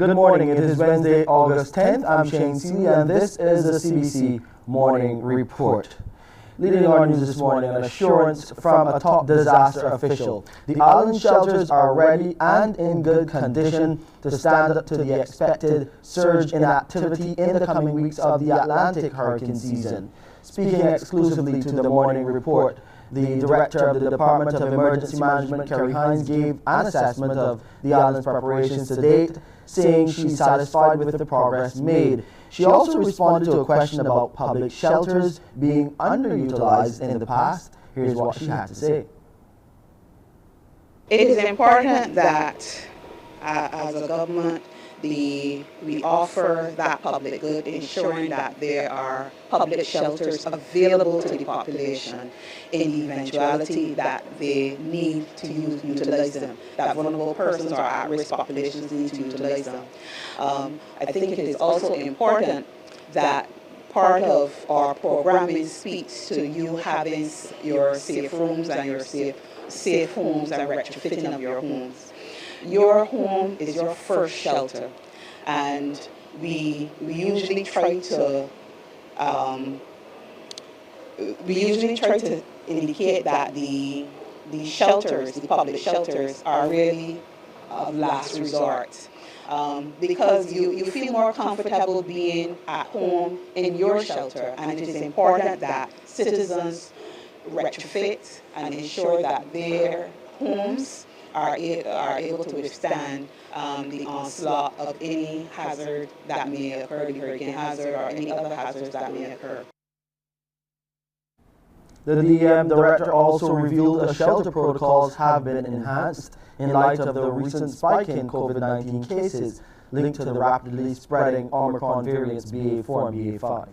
Good morning. It is Wednesday, August 10th. I'm Shane Seeley, and this is the CBC Morning Report. Leading our news this morning, an assurance from a top disaster official. The island shelters are ready and in good condition to stand up to the expected surge in activity in the coming weeks of the Atlantic hurricane season. Speaking exclusively to the Morning Report, the Director of the Department of Emergency Management, Kerry Hines, gave an assessment of the island's preparations to date, saying she's satisfied with the progress made. She also responded to a question about public shelters being underutilized in the past. Here's what she had to say. It is important that as a government, we offer that public good, ensuring that there are public shelters available to the population in the eventuality that they need to utilize them, that vulnerable persons or at-risk populations need to utilize them. I think it is also important that part of our programming speaks to you having your safe rooms and your safe homes and retrofitting of your homes. Your home is your first shelter, and we usually try to indicate that the shelters, the public shelters, are really of last resort. Because you feel more comfortable being at home in your shelter, and it is important that citizens retrofit and ensure that their homes are able to withstand the onslaught of any hazard that may occur, the hurricane hazard or any other hazards that may occur. The DM Director also revealed that shelter protocols have been enhanced in light of the recent spike in COVID-19 cases linked to the rapidly spreading Omicron variants BA4 and BA5.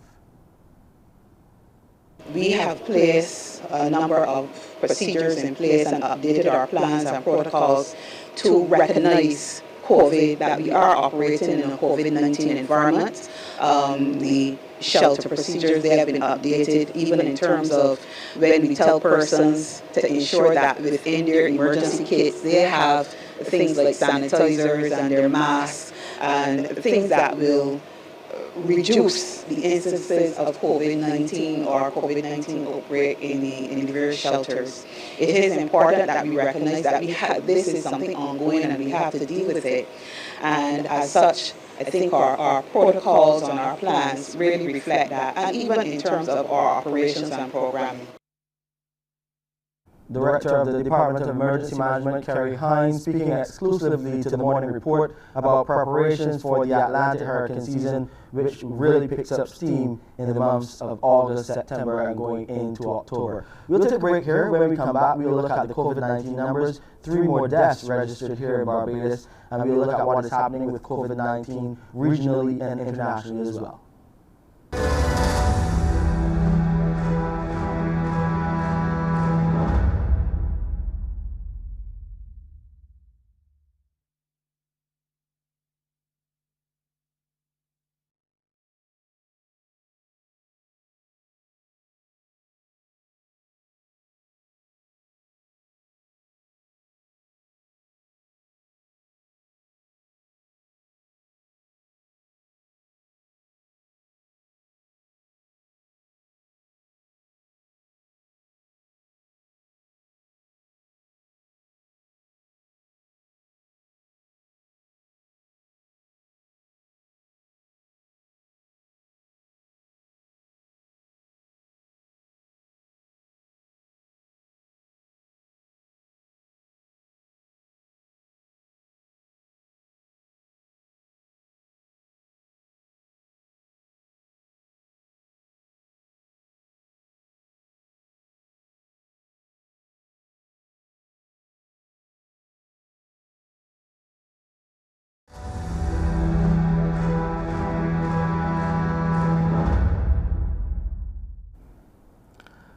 We have placed a number of procedures in place and updated our plans and protocols to recognize COVID, that we are operating in a COVID-19 environment. The shelter procedures, they have been updated, even in terms of when we tell persons to ensure that within their emergency kits they have things like sanitizers and their masks and things that will reduce the instances of COVID-19 or COVID-19 outbreak in the various shelters. It is important that we recognize that this is something ongoing and we have to deal with it. And as such, I think our protocols and our plans really reflect that, and even in terms of our operations and programming. Director of the Department of Emergency Management, Kerry Hines, speaking exclusively to the Morning Report about preparations for the Atlantic hurricane season, which really picks up steam in the months of August, September, and going into October. We'll take a break here. When we come back, we'll look at the COVID-19 numbers, 3 more deaths registered here in Barbados, and we'll look at what is happening with COVID-19 regionally and internationally as well.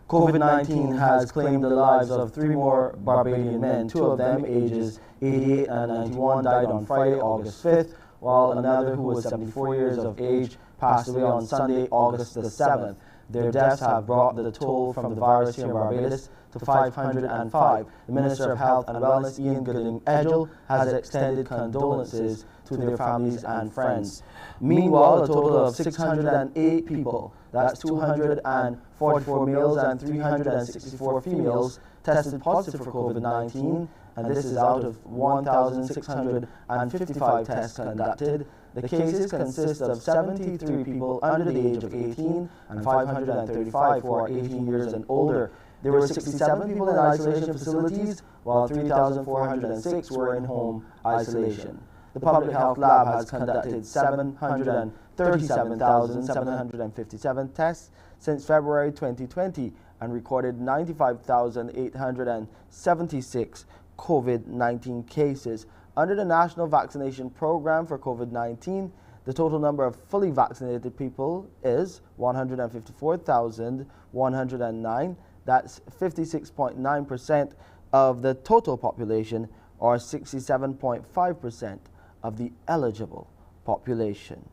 COVID-19 has claimed the lives of 3 more Barbadian men. 2 of them, ages 88 and 91, died on Friday, August 5th, while another, who was 74 years of age, passed away on Sunday, August the 7th. Their deaths have brought the toll from the virus here in Barbados to 505. The Minister of Health and Wellness, Ian Gooding-Edgell, has extended condolences to their families and friends. Meanwhile, a total of 608 people, that's 244 males and 364 females, tested positive for COVID-19, and this is out of 1,655 tests conducted. The cases consist of 73 people under the age of 18 and 535 who are 18 years and older. There were 67 people in isolation facilities, while 3,406 were in home isolation. The Public Health Lab has conducted 737,757 tests since February 2020 and recorded 95,876 COVID-19 cases. Under the National Vaccination Program for COVID-19, the total number of fully vaccinated people is 154,109. That's 56.9% of the total population, or 67.5% of the eligible population.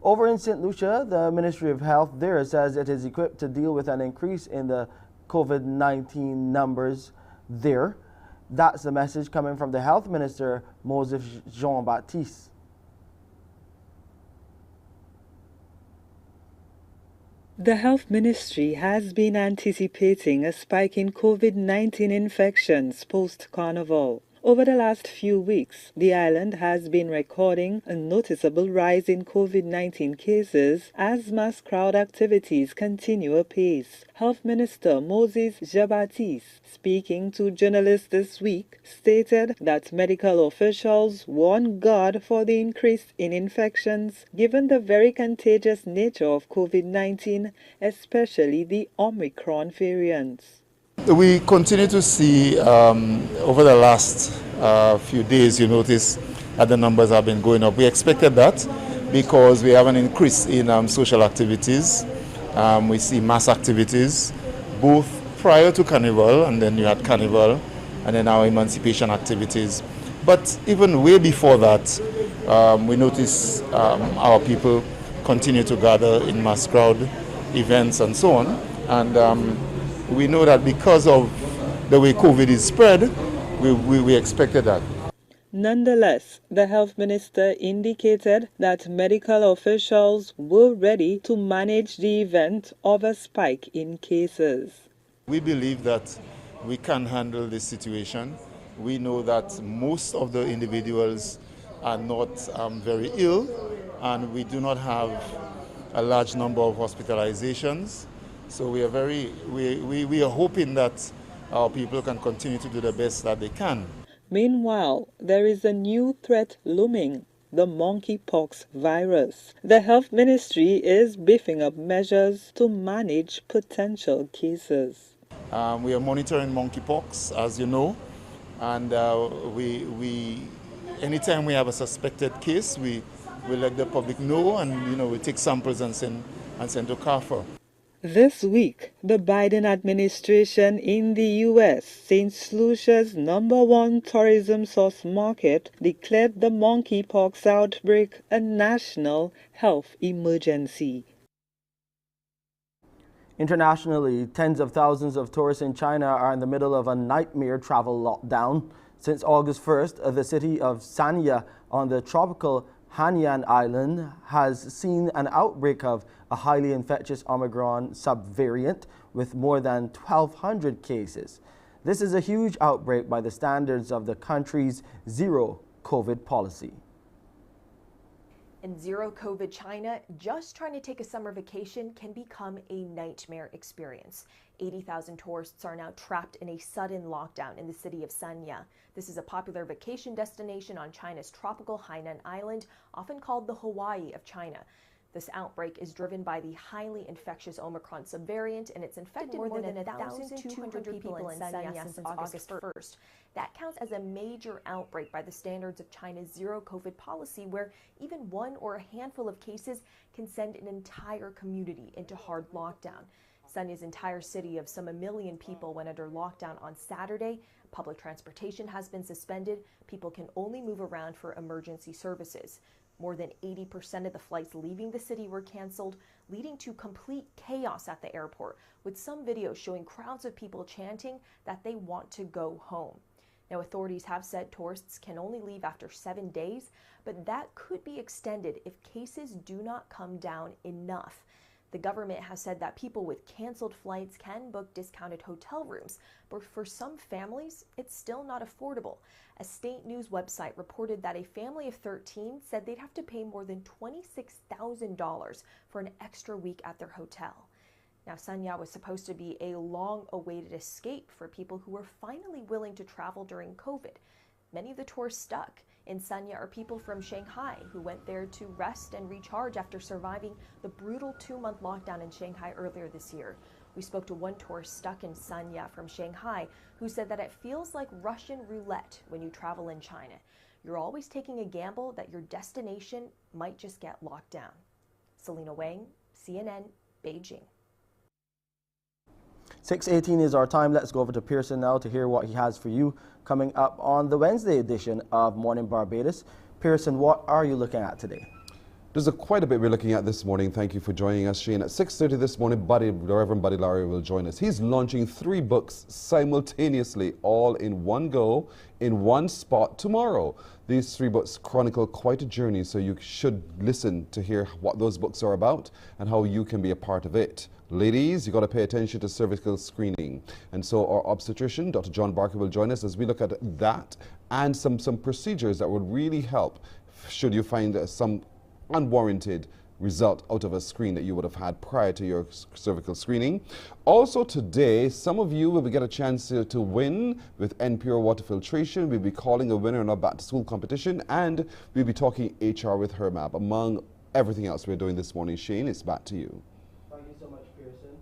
Over in St. Lucia, the Ministry of Health there says it is equipped to deal with an increase in the COVID-19 numbers there. That's the message coming from the Health Minister, Moses Jean-Baptiste. The Health Ministry has been anticipating a spike in COVID-19 infections post-Carnival. Over the last few weeks, the island has been recording a noticeable rise in COVID-19 cases as mass crowd activities continue apace. Health Minister Moses Jean-Baptiste, speaking to journalists this week, stated that medical officials warn God for the increase in infections given the very contagious nature of COVID-19, especially the Omicron variants. We continue to see over the last few days, you notice that the numbers have been going up. We expected that because we have an increase in social activities. We see mass activities, both prior to Carnival, and then you had Carnival, and then our emancipation activities. But even way before that, we notice our people continue to gather in mass crowd events and so on. And we know that because of the way COVID is spread, we expected that. Nonetheless, the health minister indicated that medical officials were ready to manage the event of a spike in cases. We believe that we can handle this situation. We know that most of the individuals are not very ill, and we do not have a large number of hospitalizations. So we are hoping that our people can continue to do the best that they can. Meanwhile, there is a new threat looming, the monkeypox virus. The health ministry is beefing up measures to manage potential cases. We are monitoring monkeypox, as you know, and anytime we have a suspected case, we let the public know, and we take samples and send to CARFA. This week, the Biden administration in the U.S., St. Lucia's #1 tourism source market, declared the monkeypox outbreak a national health emergency. Internationally, tens of thousands of tourists in China are in the middle of a nightmare travel lockdown. Since August 1st, the city of Sanya on the tropical Hainan Island has seen an outbreak of a highly infectious Omicron subvariant with more than 1,200 cases. This is a huge outbreak by the standards of the country's zero COVID policy. In zero COVID China, just trying to take a summer vacation can become a nightmare experience. 80,000 tourists are now trapped in a sudden lockdown in the city of Sanya. This is a popular vacation destination on China's tropical Hainan Island, often called the Hawaii of China. This outbreak is driven by the highly infectious Omicron subvariant, and it's infected more than 1,200 people in Sanya since August 1st. That counts as a major outbreak by the standards of China's zero COVID policy, where even one or a handful of cases can send an entire community into hard lockdown. Sanya's entire city of some 1 million people went under lockdown on Saturday. Public transportation has been suspended. People can only move around for emergency services. More than 80% of the flights leaving the city were canceled, leading to complete chaos at the airport, with some videos showing crowds of people chanting that they want to go home. Now, authorities have said tourists can only leave after 7 days, but that could be extended if cases do not come down enough. The government has said that people with canceled flights can book discounted hotel rooms, but for some families, it's still not affordable. A state news website reported that a family of 13 said they'd have to pay more than $26,000 for an extra week at their hotel. Now, Sanya was supposed to be a long-awaited escape for people who were finally willing to travel during COVID. Many of the tourists stuck in Sanya are people from Shanghai who went there to rest and recharge after surviving the brutal 2-month lockdown in Shanghai earlier this year. We spoke to one tourist stuck in Sanya from Shanghai who said that it feels like Russian roulette when you travel in China. You're always taking a gamble that your destination might just get locked down. Selena Wang, CNN, Beijing. 6:18 is our time. Let's go over to Pearson now to hear what he has for you coming up on the Wednesday edition of Morning Barbados. Pearson, what are you looking at today? There's quite a bit we're looking at this morning. Thank you for joining us, Shane. At 6:30 this morning, the Reverend Larry will join us. He's launching 3 books simultaneously, all in one go, in one spot tomorrow. These 3 books chronicle quite a journey, so you should listen to hear what those books are about and how you can be a part of it. Ladies, you got to pay attention to cervical screening. And so our obstetrician, Dr. John Barker, will join us as we look at that and some procedures that would really help should you find some unwarranted result out of a screen that you would have had prior to your cervical screening. Also today, some of you will get a chance to win with N-Pure water filtration. We'll be calling a winner in our back to school competition, and we'll be talking HR with Hermab. Among everything else we're doing this morning, Shane, it's back to you. Thank you so much, Pearson.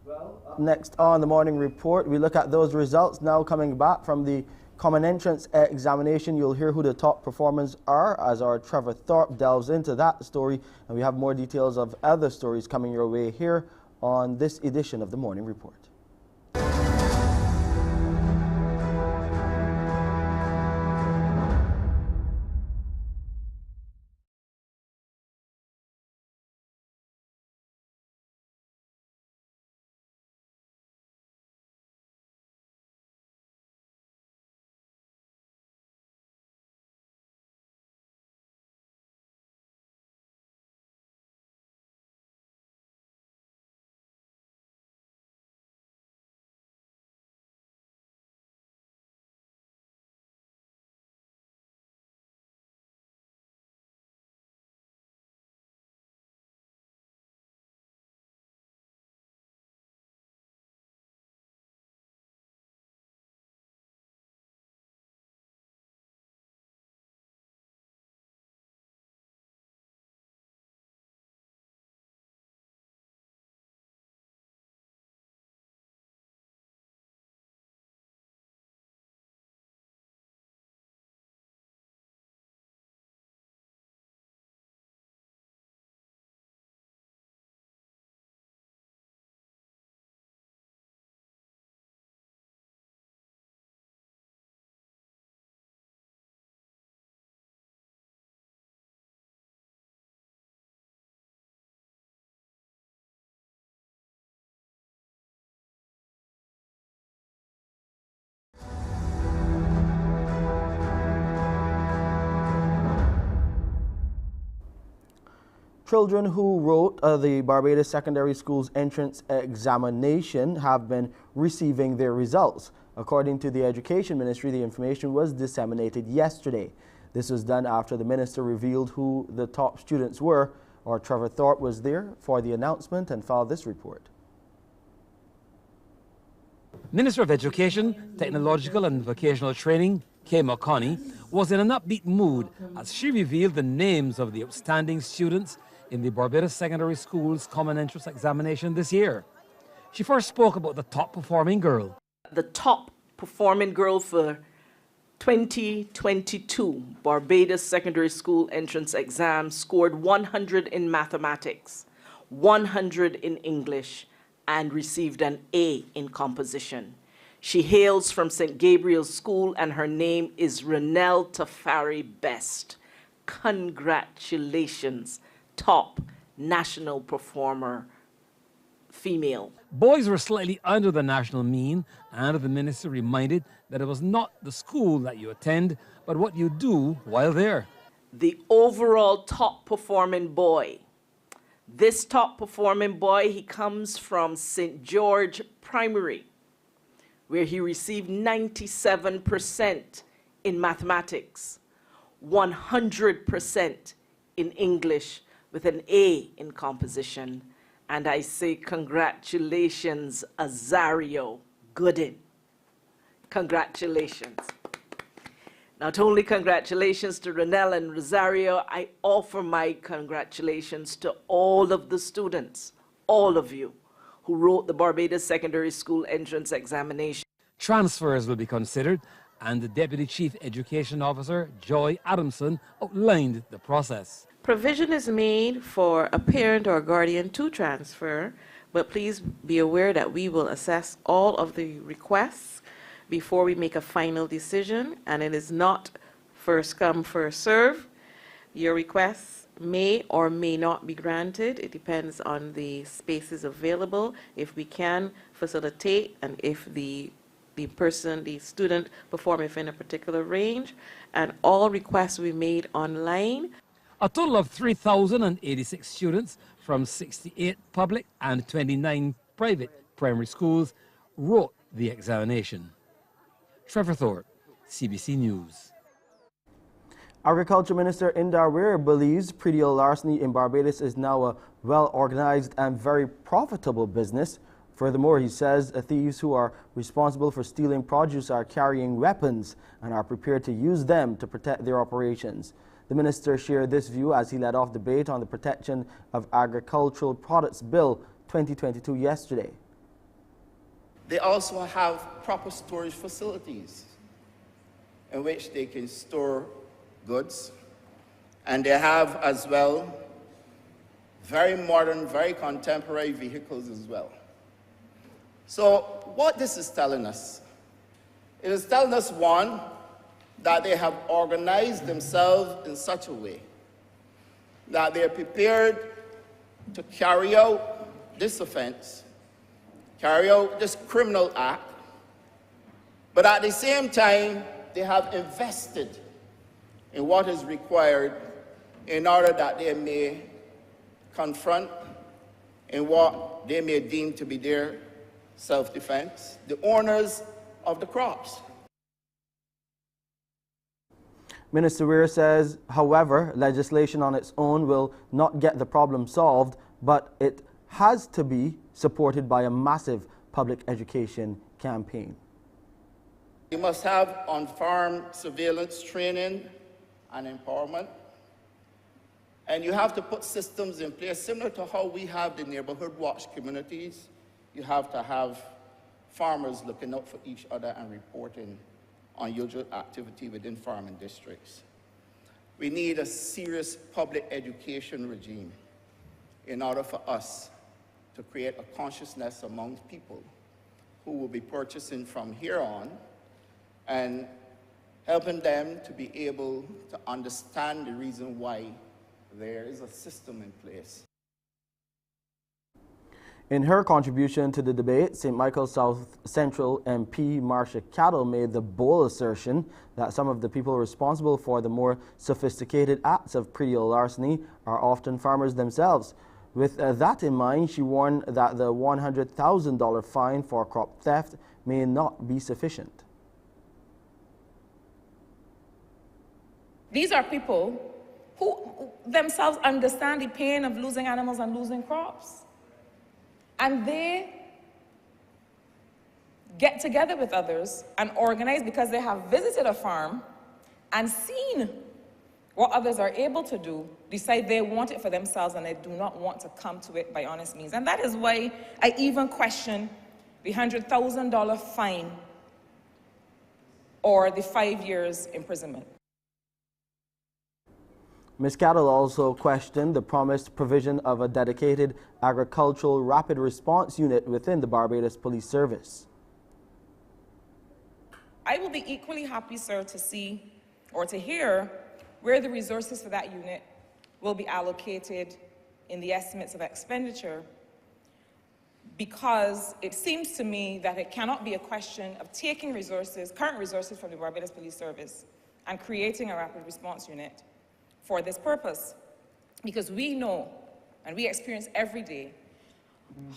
Well, up next on the morning report, we look at those results now coming back from the Common Entrance examination. You'll hear who the top performers are as our Trevor Thorpe delves into that story, and we have more details of other stories coming your way here on this edition of the Morning Report. Children who wrote the Barbados Secondary School's entrance examination have been receiving their results. According to the Education Ministry, the information was disseminated yesterday. This was done after the minister revealed who the top students were. Our Trevor Thorpe was there for the announcement and filed this report. Minister of Education, Technological and Vocational Training, Kay McConney, was in an upbeat mood as she revealed the names of the outstanding students in the Barbados Secondary School's Common Entrance examination this year. She first spoke about the top performing girl. The top performing girl for 2022 Barbados Secondary School entrance exam scored 100 in mathematics, 100 in English, and received an A in composition. She hails from St. Gabriel's School and her name is Renelle Tafari Best. Congratulations, top national performer female. Boys were slightly under the national mean, and the minister reminded that it was not the school that you attend, but what you do while there. The overall top performing boy. This top performing boy, he comes from St. George Primary, where he received 97% in mathematics, 100% in English, with an A in composition. And I say congratulations, Azario Gooden. Congratulations. Not only congratulations to Renelle and Rosario, I offer my congratulations to all of the students, all of you, who wrote the Barbados Secondary School entrance examination. Transfers will be considered, and the Deputy Chief Education Officer, Joy Adamson, outlined the process. Provision is made for a parent or guardian to transfer, but please be aware that we will assess all of the requests before we make a final decision, and it is not first come, first serve. Your requests may or may not be granted. It depends on the spaces available, if we can facilitate, and if the student perform within a particular range, and all requests will be made online. A total of 3,086 students from 68 public and 29 private primary schools wrote the examination. Trevor Thorpe, CBC News. Agriculture Minister Indar Weir believes predial larceny in Barbados is now a well-organized and very profitable business. Furthermore, he says thieves who are responsible for stealing produce are carrying weapons and are prepared to use them to protect their operations. The minister shared this view as he led off debate on the Protection of Agricultural Products Bill 2022 yesterday. They also have proper storage facilities in which they can store goods, and they have as well very modern, very contemporary vehicles as well. So what this is telling us, it is telling us, one, that they have organized themselves in such a way that they are prepared to carry out this offense, carry out this criminal act, but at the same time, they have invested in what is required in order that they may confront in what they may deem to be their self-defense, the owners of the crops. Minister Weir says, however, legislation on its own will not get the problem solved, but it has to be supported by a massive public education campaign. You must have on-farm surveillance training and empowerment, and you have to put systems in place similar to how we have the neighborhood watch communities. You have to have farmers looking out for each other and reporting unusual activity within farming districts. We need a serious public education regime in order for us to create a consciousness among people who will be purchasing from here on, and helping them to be able to understand the reason why there is a system in place. In her contribution to the debate, St. Michael's South Central MP Marcia Cattle made the bold assertion that some of the people responsible for the more sophisticated acts of predial larceny are often farmers themselves. With that in mind, she warned that the $100,000 fine for crop theft may not be sufficient. These are people who themselves understand the pain of losing animals and losing crops. And they get together with others and organize because they have visited a farm and seen what others are able to do, decide they want it for themselves and they do not want to come to it by honest means. And that is why I even question the $100,000 fine or the 5 years imprisonment. Ms. Cattle also questioned the promised provision of a dedicated agricultural rapid response unit within the Barbados Police Service. I will be equally happy, sir, to see or to hear where the resources for that unit will be allocated in the estimates of expenditure. because it seems to me that it cannot be a question of taking resources, current resources from the Barbados Police Service and creating a rapid response unit for this purpose. Because we know, and we experience every day,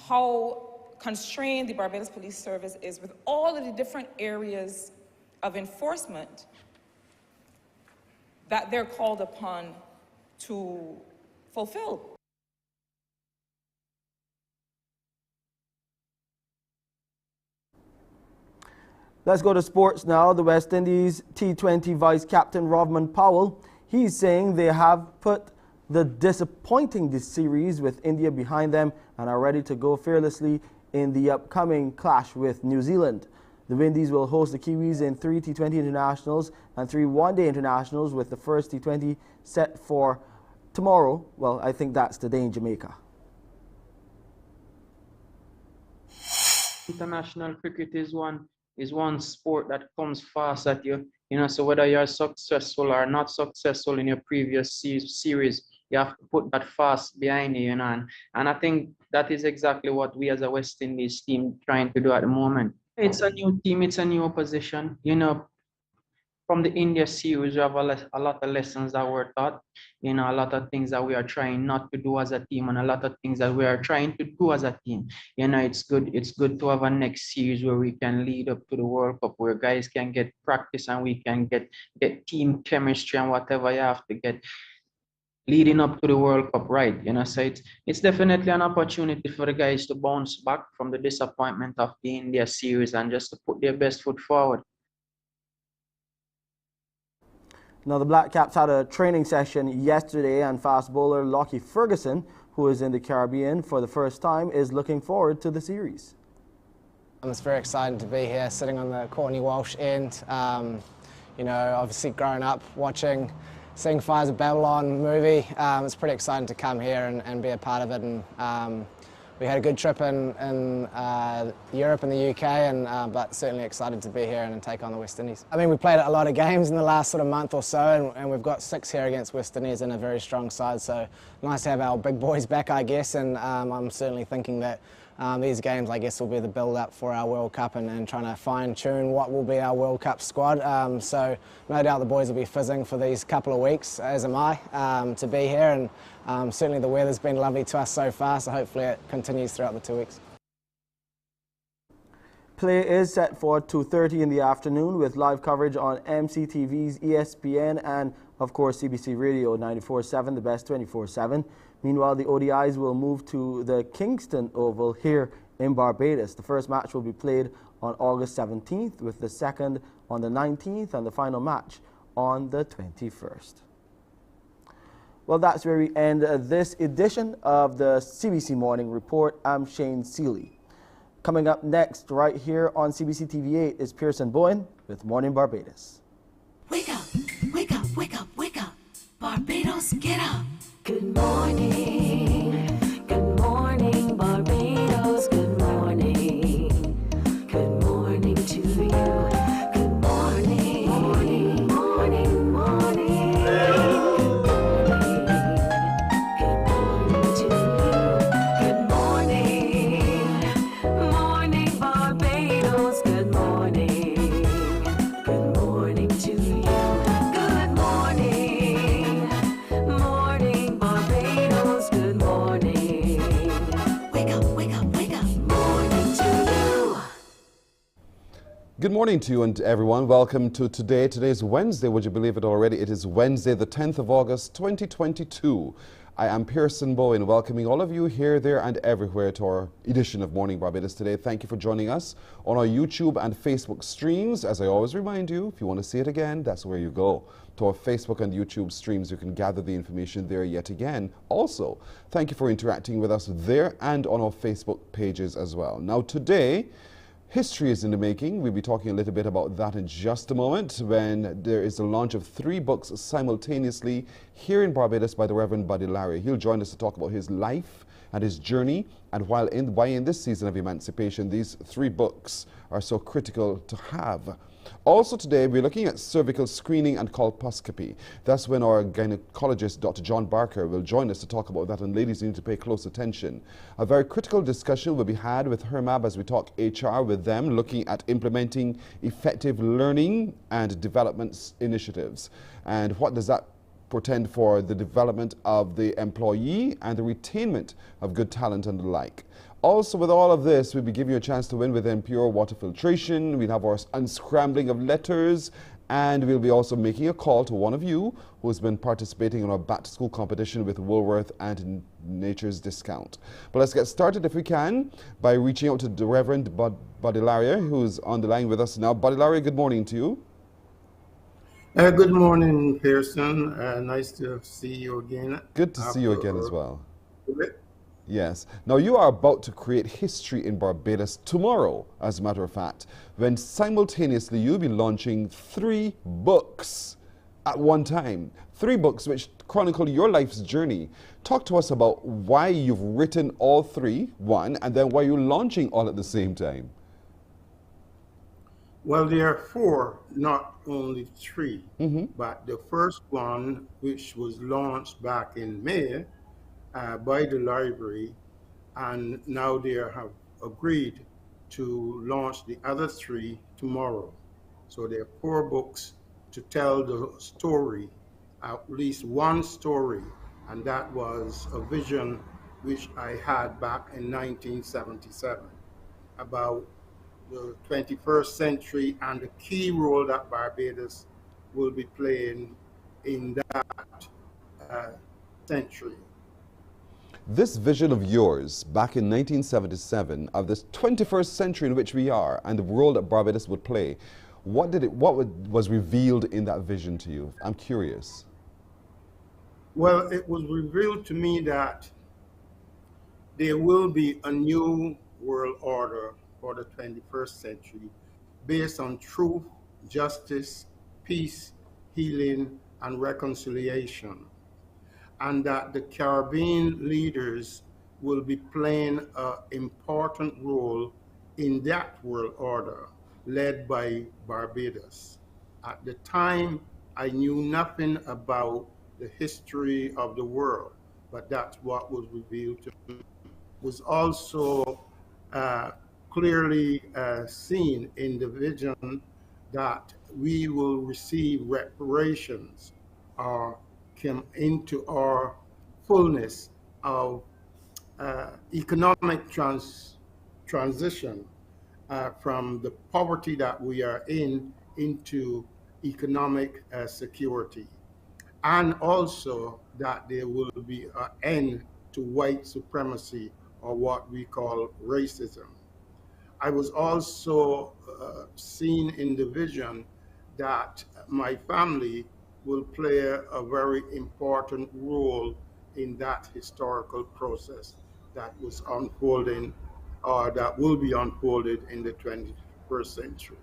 how constrained the Barbados Police Service is with all of the different areas of enforcement that they're called upon to fulfill. Let's go to sports now. The West Indies T20 Vice Captain Rovman Powell, he's saying they have put the disappointing series with India behind them and are ready to go fearlessly in the upcoming clash with New Zealand. The Windies will host the Kiwis in 3 T20 internationals and 3 one-day internationals, with the first T20 set for tomorrow. Well, I think that's today in Jamaica. International cricket is one sport that comes fast at you. So whether you're successful or not successful in your previous series, you have to put that fast behind you, and I think that is exactly what we as a West Indies team trying to do at the moment. It's a new team, it's a new opposition. From the India series, we have a lot of lessons that were taught, a lot of things that we are trying not to do as a team, and a lot of things that we are trying to do as a team. It's good to have a next series where we can lead up to the World Cup, where guys can get practice and we can get team chemistry and whatever you have to get leading up to the World Cup, right? So it's definitely an opportunity for the guys to bounce back from the disappointment of the India series and just to put their best foot forward. Now, the Black Caps had a training session yesterday, and fast bowler Lockie Ferguson, who is in the Caribbean for the first time, is looking forward to the series. It's very exciting to be here, sitting on the Courtney Walsh end. Obviously growing up seeing Fires of Babylon movie, it's pretty exciting to come here and be a part of it. And we had a good trip in Europe and the UK, but certainly excited to be here and take on the West Indies. I mean, we played a lot of games in the last sort of month or so, and we've got 6 here against West Indies in a very strong side, so nice to have our big boys back, I guess, and I'm certainly thinking that these games, I guess, will be the build-up for our World Cup and trying to fine-tune what will be our World Cup squad. So no doubt the boys will be fizzing for these couple of weeks, as am I, to be here. And certainly the weather's been lovely to us so far, so hopefully it continues throughout the 2 weeks. Play is set for 2:30 in the afternoon with live coverage on MCTV's ESPN and, of course, CBC Radio 94.7, the best 24/7. Meanwhile, the ODIs will move to the Kingston Oval here in Barbados. The first match will be played on August 17th, with the second on the 19th and the final match on the 21st. Well, that's where we end this edition of the CBC Morning Report. I'm Shane Seeley. Coming up next, right here on CBC TV8, is Pearson Bowen with Mornin Barbados. Wake up, wake up, wake up, wake up. Barbados, get up. Good morning, Barbados, good morning. Good morning to you. Good morning, morning, morning, morning. Good morning to you. Good morning, morning, Barbados, good morning. Good morning to you. Good morning, morning, Barbados, good morning. Wake up, wake up, wake up. Morning to you. Good morning to you and everyone. Welcome to today. Today is Wednesday. Would you believe it already? It is Wednesday, the 10th of August, 2022. I am Pearson Bowen, welcoming all of you here, there, and everywhere to our edition of Morning Barbados today. Thank you for joining us on our YouTube and Facebook streams. As I always remind you, if you want to see it again, that's where you go. To our Facebook and YouTube streams, you can gather the information there yet again. Also, thank you for interacting with us there and on our Facebook pages as well. Now today, history is in the making. We'll be talking a little bit about that in just a moment, when there is the launch of 3 books simultaneously here in Barbados by the Reverend Larry. He'll join us to talk about his life and his journey, and why in this season of emancipation these 3 books are so critical to have. Also today, we're looking at cervical screening and colposcopy. That's when our gynecologist, Dr. John Barker, will join us to talk about that, and ladies, you need to pay close attention. A very critical discussion will be had with HERMAB as we talk HR with them, looking at implementing effective learning and development initiatives. And what does that portend for the development of the employee and the retainment of good talent and the like. Also, with all of this, we'll be giving you a chance to win within pure water filtration. We'll have our unscrambling of letters, and we'll be also making a call to one of you who's been participating in our back-to-school competition with Woolworth and Nature's Discount. But let's get started, if we can, by reaching out to the Reverend Larry, who's on the line with us now. Larry, good morning to you. Good morning, Pearson. Nice to see you again. Good to see you again as well. Yes. Now, you are about to create history in Barbados tomorrow, as a matter of fact, when simultaneously you'll be launching 3 books at one time. 3 books which chronicle your life's journey. Talk to us about why you've written all 3, one, and then why you're launching all at the same time. Well, there are 4, not only 3. But the first one, which was launched back in May by the library, and now they have agreed to launch the other 3 tomorrow. So there are 4 books to tell the story, at least one story, and that was a vision which I had back in 1977 about the 21st century and the key role that Barbados will be playing in that century. This vision of yours back in 1977 of this 21st century in which we are and the role that Barbados would play, what was revealed in that vision to you? I'm curious. Well, it was revealed to me that there will be a new world order for the 21st century based on truth, justice, peace, healing, and reconciliation. And that the Caribbean leaders will be playing an important role in that world order led by Barbados. At the time, I knew nothing about the history of the world, but that's what was revealed to me. Was also clearly seen in the vision that we will receive reparations or come into our fullness of economic transition from the poverty that we are in into economic security. And also that there will be an end to white supremacy, or what we call racism. I was also seen in the vision that my family will play a very important role in that historical process that was unfolding, or that will be unfolded in the 21st century.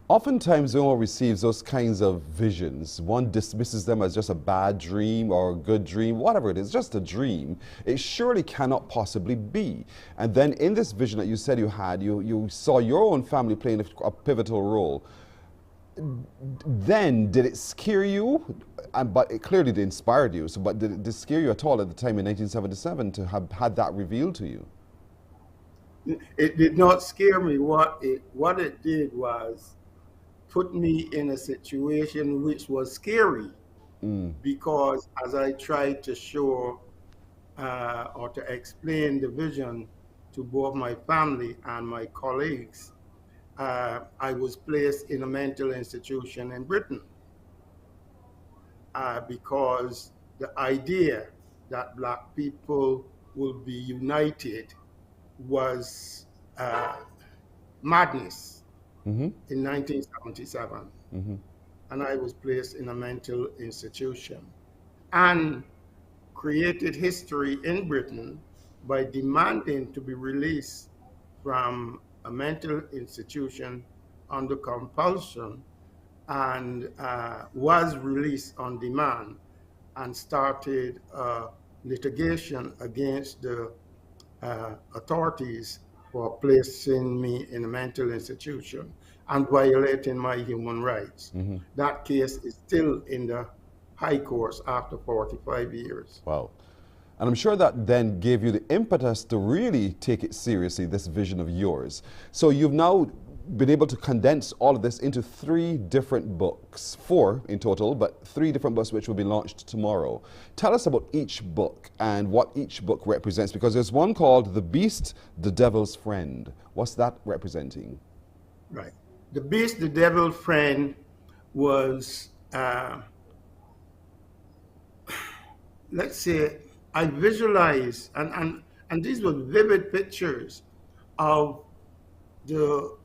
Oftentimes when one receives those kinds of visions, one dismisses them as just a bad dream or a good dream, whatever it is, just a dream. It surely cannot possibly be. And then in this vision that you said you had, you saw your own family playing a pivotal role. Then, did it scare you? But it clearly inspired you. So, but did it scare you at all at the time in 1977 to have had that revealed to you? It did not scare me. What it did was put me in a situation which was scary, because as I tried to show or to explain the vision to both my family and my colleagues, I was placed in a mental institution in Britain because the idea that Black people will be united was madness in 1977. And I was placed in a mental institution and created history in Britain by demanding to be released from a mental institution under compulsion, and was released on demand and started litigation against the authorities for placing me in a mental institution and violating my human rights. That case is still in the High Courts after 45 years. Wow. And I'm sure that then gave you the impetus to really take it seriously, this vision of yours. So you've now been able to condense all of this into 3 different books, 4 in total, but 3 different books which will be launched tomorrow. Tell us about each book and what each book represents, because there's one called The Beast, the Devil's Friend. What's that representing? Right. The Beast, the Devil's Friend was, let's say, I visualize, and these were vivid pictures of the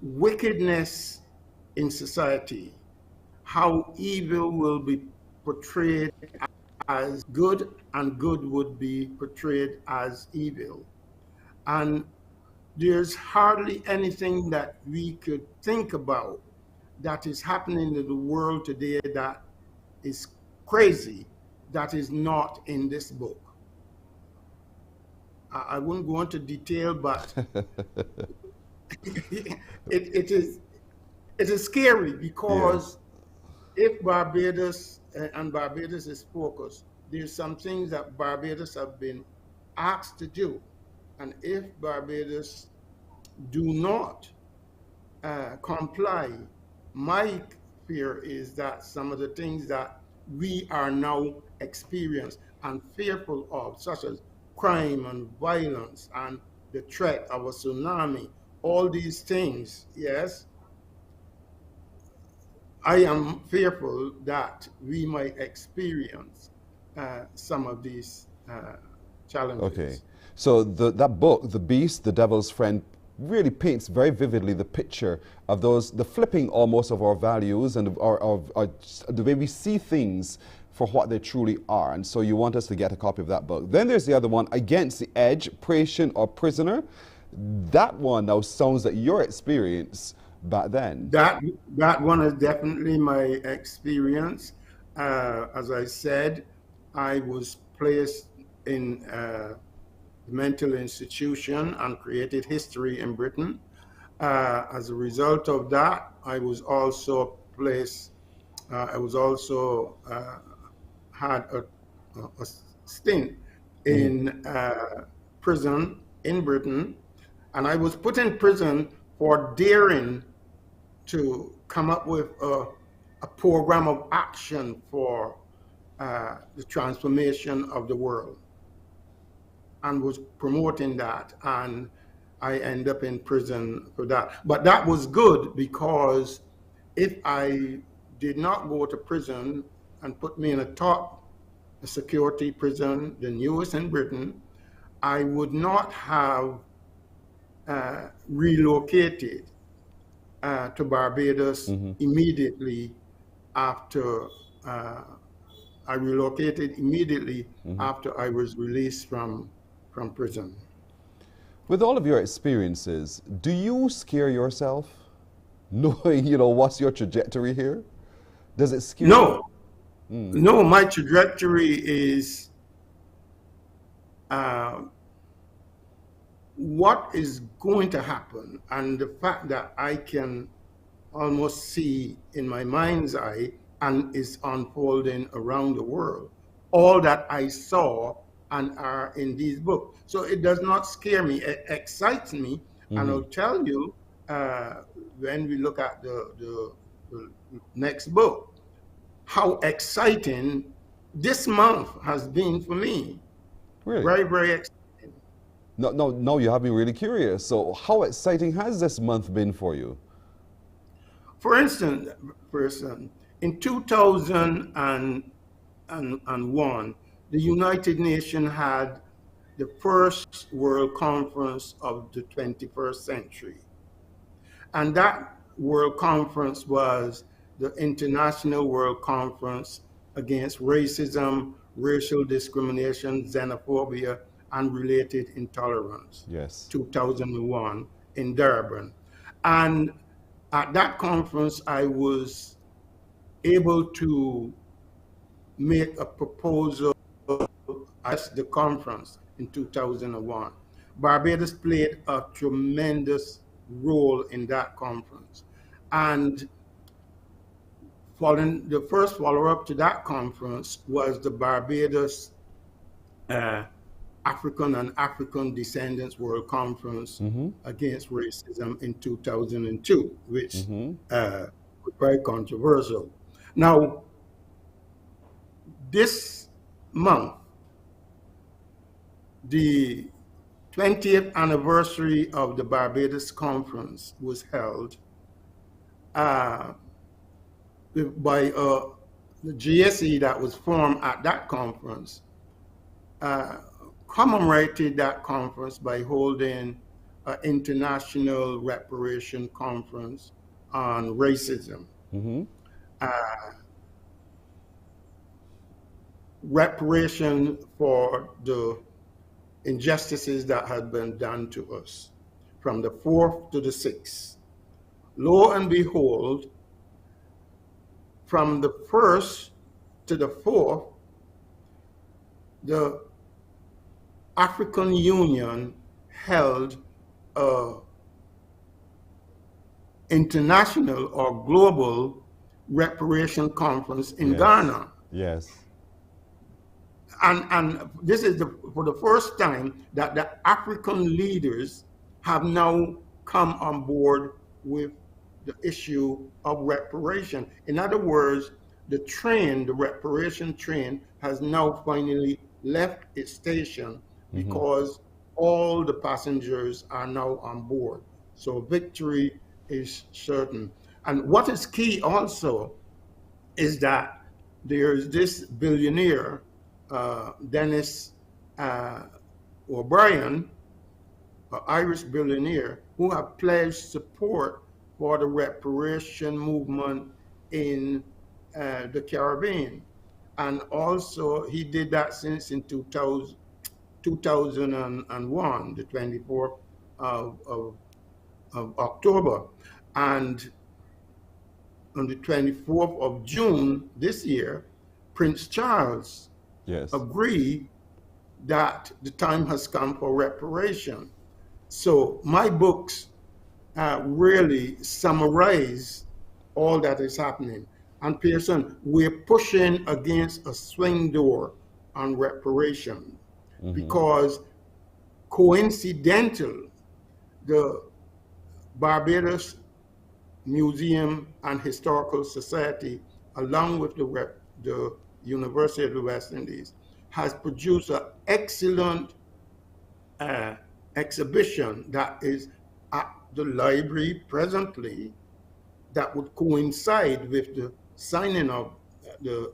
wickedness in society, how evil will be portrayed as good and good would be portrayed as evil. And there's hardly anything that we could think about that is happening in the world today that is crazy that is not in this book. I wouldn't go into detail, but it is scary, because if Barbados, and Barbados is focused, there's some things that Barbados have been asked to do. And if Barbados do not comply, my fear is that some of the things that we are now experiencing and fearful of, such as crime and violence and the threat of a tsunami, all these things, yes, I am fearful that we might experience some of these challenges. Okay. So that book, The Beast, the Devil's Friend, really paints very vividly the picture of the flipping almost of our values and of the way we see things for what they truly are. And so you want us to get a copy of that book. Then there's the other one, Against the Edge, Patient or Prisoner. That one now sounds like your experience back then. That one is definitely my experience. As I said, I was placed in a mental institution and created history in Britain. As a result of that, I was also placed, had a stint in prison in Britain, and I was put in prison for daring to come up with a program of action for the transformation of the world, and was promoting that, and I end up in prison for that. But that was good, because if I did not go to prison and put me in a top security prison, the newest in Britain, I would not have relocated to Barbados immediately after I relocated immediately after I was released from prison. With all of your experiences, do you scare yourself, knowing, what's your trajectory here? Does it scare you? No, my trajectory is what is going to happen, and the fact that I can almost see in my mind's eye and is unfolding around the world, all that I saw and are in these books. So it does not scare me, it excites me. And I'll tell you, when we look at the next book, how exciting this month has been for me. Really? Very, very exciting. No, you have me really curious. So how exciting has this month been for you? For instance, in 2001, the United Nations had the first World Conference of the 21st century. And that World Conference was the International World Conference Against Racism, Racial Discrimination, Xenophobia, and Related Intolerance. Yes. 2001 in Durban. And at that conference, I was able to make a proposal at the conference in 2001. Barbados played a tremendous role in that conference. And following, the first follow-up to that conference was the Barbados African and African Descendants World Conference Against Racism in 2002, which was very controversial. Now, this month, the 20th anniversary of the Barbados Conference was held by the GSE that was formed at that conference, commemorated that conference by holding an international reparation conference on racism. Reparation for the injustices that had been done to us from the 4th to the 6th. Lo and behold, from the 1st to the 4th, the African Union held an international or global reparation conference in Ghana. Yes. And this is for the first time that the African leaders have now come on board with the issue of reparation. In other words, the train, the reparation train, has now finally left its station because all the passengers are now on board. So victory is certain. And what is key also is that there's this billionaire, Dennis O'Brien, an Irish billionaire, who have pledged support for the reparation movement in the Caribbean. And also he did that since in 2001, the 24th of October. And on the 24th of June this year, Prince Charles agreed that the time has come for reparation. So my books really summarize all that is happening. And Pearson, we're pushing against a swing door on reparation because coincidental, the Barbados Museum and Historical Society, along with the University of the West Indies, has produced an excellent exhibition that is at the library presently that would coincide with the signing of the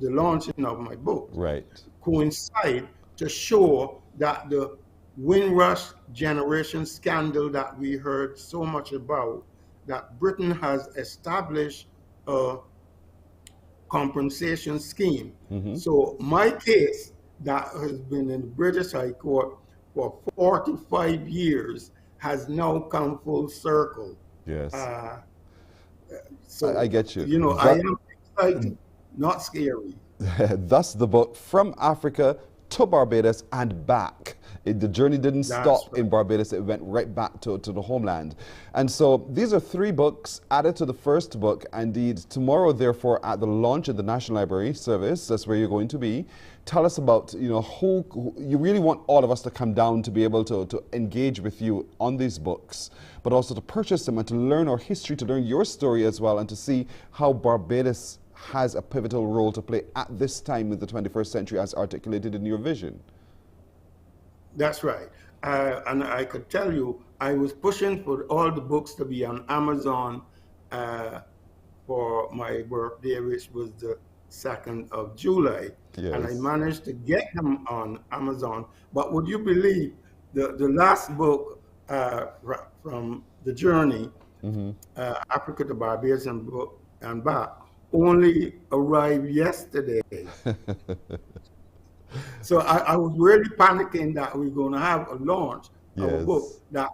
launching of my book. Right. Coincide to show that the Windrush generation scandal that we heard so much about, that Britain has established a compensation scheme. So my case that has been in the British High Court for 45 years has now come full circle. Yes. So I get you. You know, I am excited, not scary. Thus the book, From Africa to Barbados and Back. The journey didn't stop in Barbados, it went right back to the homeland. And so these are 3 books added to the first book. Indeed, tomorrow, therefore, at the launch of the National Library Service, that's where you're going to be. Tell us about, who you really want all of us to come down to be able to engage with you on these books, but also to purchase them and to learn our history, to learn your story as well, and to see how Barbados has a pivotal role to play at this time with the 21st century as articulated in your vision. That's right. And I could tell you, I was pushing for all the books to be on Amazon for my birthday, which was the 2nd of July. Yes. And I managed to get them on Amazon. But would you believe the last book from the journey, Africa to Barbados and Back, only arrived yesterday. So I was really panicking that we're going to have a launch of a book that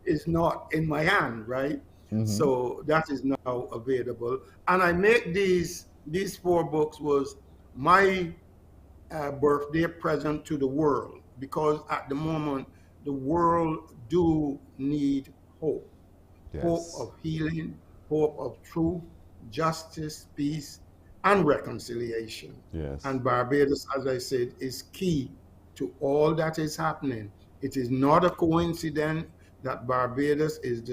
is not in my hand, right? So that is now available. And I make these 4 books was my birthday present to the world, because at the moment the world do need hope. Hope Yes. of healing, hope of truth, justice, peace, and reconciliation. Yes. And Barbados, as I said, is key to all that is happening. It is not a coincidence that Barbados is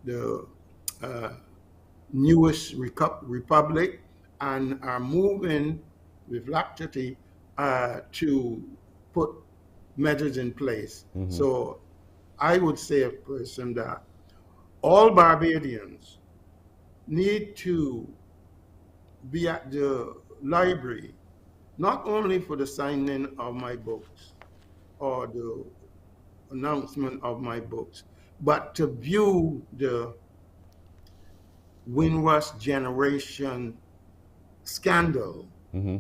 the uh, newest republic and are moving with laxity to put measures in place. So I would say a person that all Barbadians need to be at the library, not only for the signing of my books or the announcement of my books, but to view the Windrush generation scandal,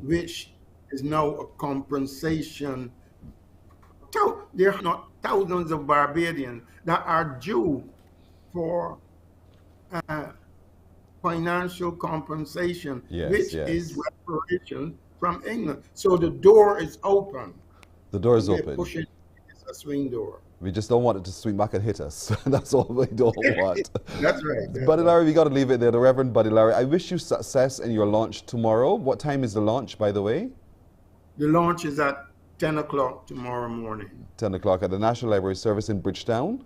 which is now a compensation. There are not thousands of Barbadians that are due for financial compensation, Yes, which is yes. reparation from England. So the door is open, The door is and they're open. pushing. It's a swing door. We just don't want it to swing back and hit us. That's all we don't want. That's right. Buddy Larry, we got to leave it there. The Reverend Buddy Larry, I wish you success in your launch tomorrow. What time is the launch, by the way? The launch is at 10 o'clock tomorrow morning. 10 o'clock at the National Library Service in Bridgetown?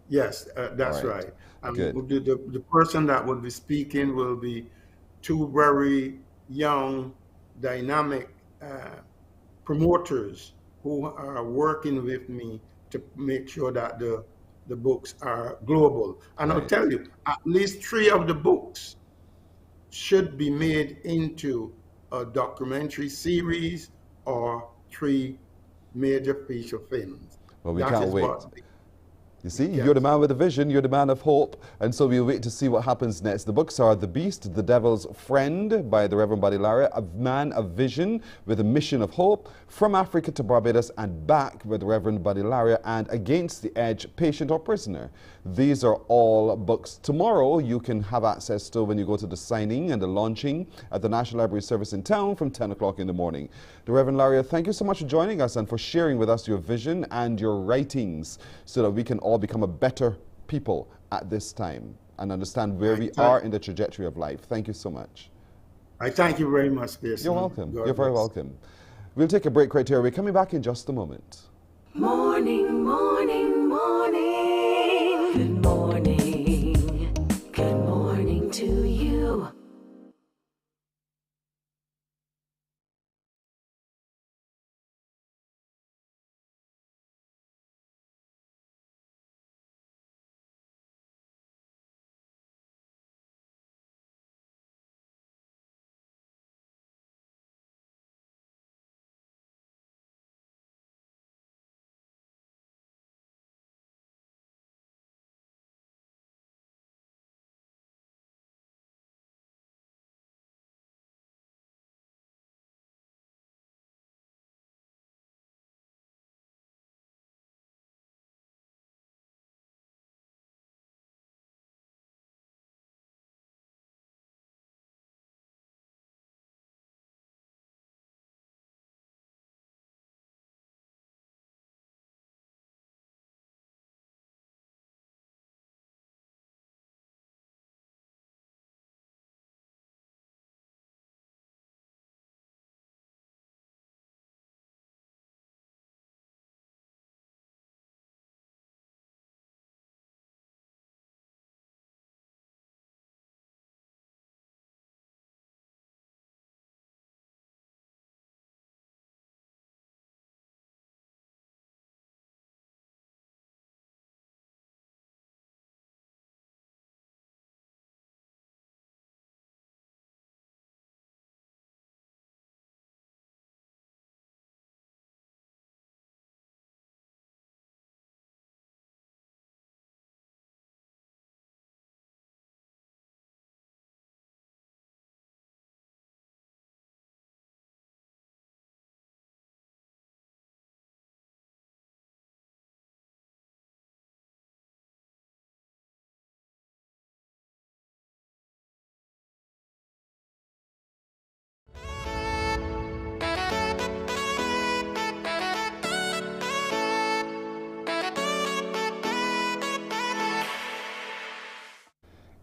Yes, that's All right. right. Good. The person that will be speaking will be two very young, dynamic promoters who are working with me to make sure that the books are global. And I'll tell you, at least 3 of the books should be made into a documentary series or 3 major feature films. Well, we That can't is wait. what. You see, you're the man with a vision, you're the man of hope, and so we'll wait to see what happens next. The books are The Beast, The Devil's Friend by the Reverend Buddy Larry, A Man of Vision with a Mission of Hope, From Africa to Barbados and Back with the Reverend Buddy Larry, and Against the Edge, Patient or Prisoner. These are all books. Tomorrow you can have access to when you go to the signing and the launching at the National Library Service in town from 10 o'clock in the morning. The Reverend Larry, thank you so much for joining us and for sharing with us your vision and your writings so that we can all become a better people at this time and understand where we are in the trajectory of life. Thank you so much. I thank you very much, Pearson. You're welcome. God You're very bless. welcome. We'll take a break right here. We're coming back in just a moment. Morning, morning, morning. Good morning. Good morning to you.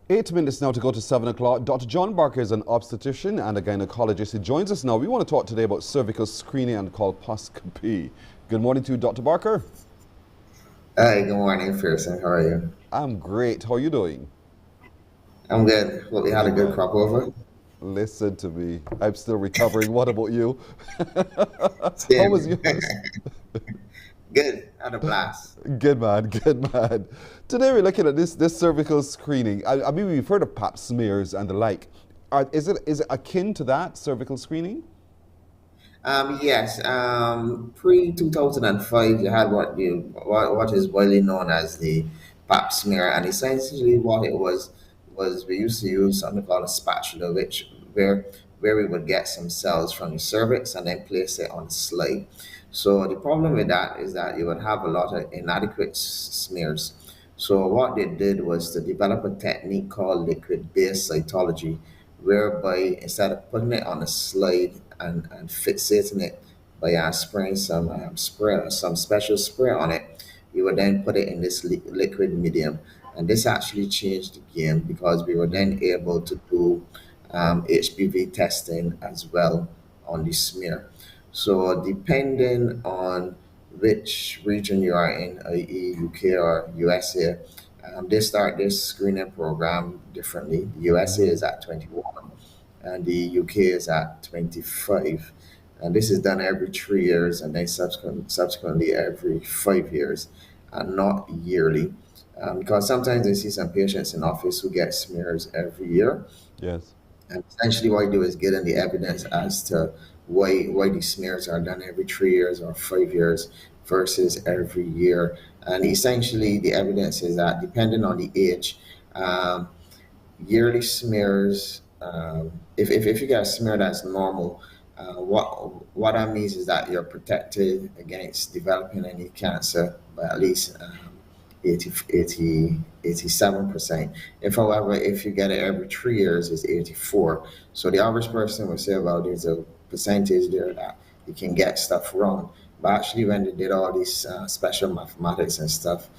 8 minutes now to go to 7 o'clock. Dr. John Barker is an obstetrician and a gynecologist. He joins us now. We want to talk today about cervical screening and colposcopy. Good morning to you, Dr. Barker. Hi, good morning, Pearson. How are you? I'm great. How are you doing? I'm good. Hope you had a good crop over. Listen to me. I'm still recovering. What about you? Same. How was yours? Good. Had a blast. Good man, good man. Today we're looking at this cervical screening. I mean, we've heard of pap smears and the like. Is it akin to that, cervical screening? Yes. Pre-2005, you had what is widely known as the pap smear, and essentially what it was we used to use something called a spatula, where we would get some cells from the cervix and then place it on a slide. So the problem with that is that you would have a lot of inadequate smears. So what they did was to develop a technique called liquid-based cytology, whereby instead of putting it on a slide and fixating it by spraying some special spray on it, you would then put it in this liquid medium. And this actually changed the game because we were then able to do HPV testing as well on the smear. So depending on which region you are in, i.e. UK or USA, they start this screening program differently. The USA is at 21 and the UK is at 25. And this is done every 3 years and then subsequently every 5 years and not yearly. Because sometimes they see some patients in office who get smears every year. Yes. And essentially what I do is get in the evidence as to why these smears are done every 3 years or 5 years versus every year. And essentially the evidence is that depending on the age, yearly smears, if you get a smear that's normal, what that means is that you're protected against developing any cancer by at least 87%. If you get it every 3 years, it's 84. So the average person will say, well, there's a percentage there that you can get stuff wrong. But actually, when they did all these special mathematics and stuff,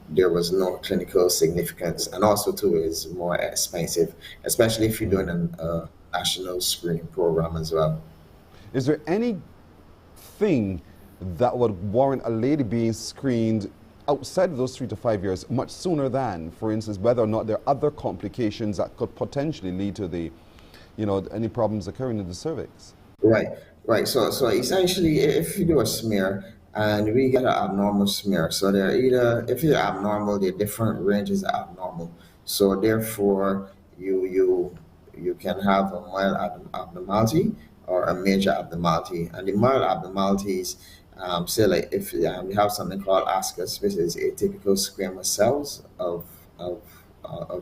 there was no clinical significance. And also, too, is more expensive, especially if you're doing a national screening program as well. Is there anything that would warrant a lady being screened outside of those 3 to 5 years much sooner than, for instance, whether or not there are other complications that could potentially lead to the, any problems occurring in the cervix? Right. So essentially, if you do a smear and we get an abnormal smear, so they're either, if you're abnormal, there are different ranges of abnormal. So therefore, you can have a mild abnormality or a major abnormality. And the mild abnormalities, say like if we have something called ascus, which is atypical squamous cells of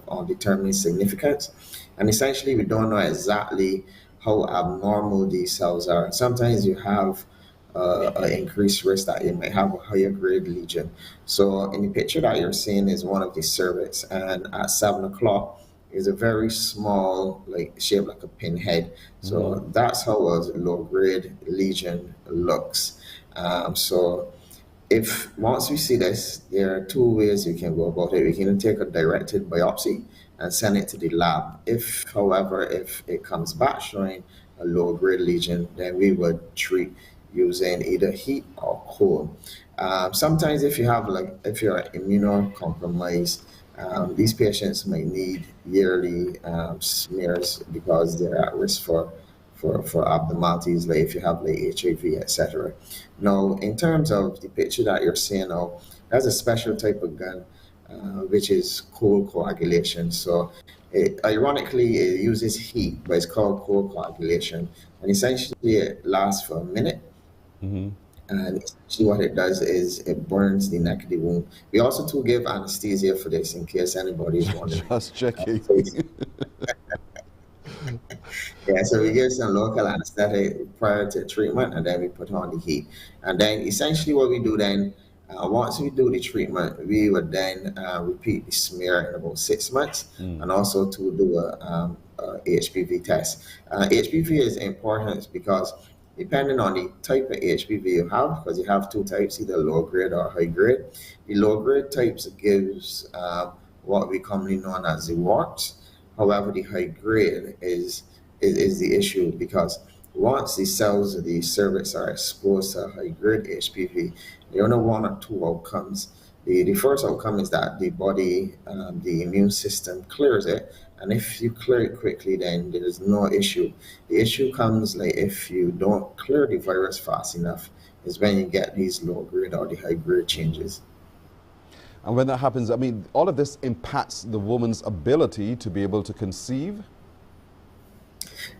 undetermined significance, and essentially we don't know exactly how abnormal these cells are. Sometimes you have an increased risk that you might have a higher grade lesion. So in the picture that you're seeing is one of the cervix, and at 7 o'clock is a very small, shaped like a pinhead. So that's how a low grade lesion looks. So if once we see this, there are 2 ways you can go about it. We can take a directed biopsy and send it to the lab. However, if it comes back showing a low grade lesion, then we would treat using either heat or cold. Sometimes if you're immunocompromised, these patients might need yearly smears because they're at risk for abnormalities, like if you have HIV, etc. Now, in terms of the picture that you're seeing now, that's a special type of gun, which is cold coagulation. So ironically, it uses heat, but it's called cold coagulation. And essentially, it lasts for a minute. And essentially what it does is it burns the neck of the wound. We also too give anesthesia for this in case anybody's wondering. Just checking. Yeah, so we give some local anesthetic prior to treatment, and then we put on the heat. And then essentially what we do then, once we do the treatment, we would then repeat the smear in about 6 months, and also to do a HPV test. HPV is important because depending on the type of HPV you have, because you have 2 types, either low grade or high grade. The low grade types gives what we commonly known as the warts. However, the high grade is the issue because once the cells of the cervix are exposed to high grade HPV, there are only one or two outcomes. The first outcome is that the body, the immune system clears it, and if you clear it quickly, then there is no issue. The issue comes like if you don't clear the virus fast enough, is when you get these low grade or the high grade changes. And when that happens, I mean, all of this impacts the woman's ability to be able to conceive?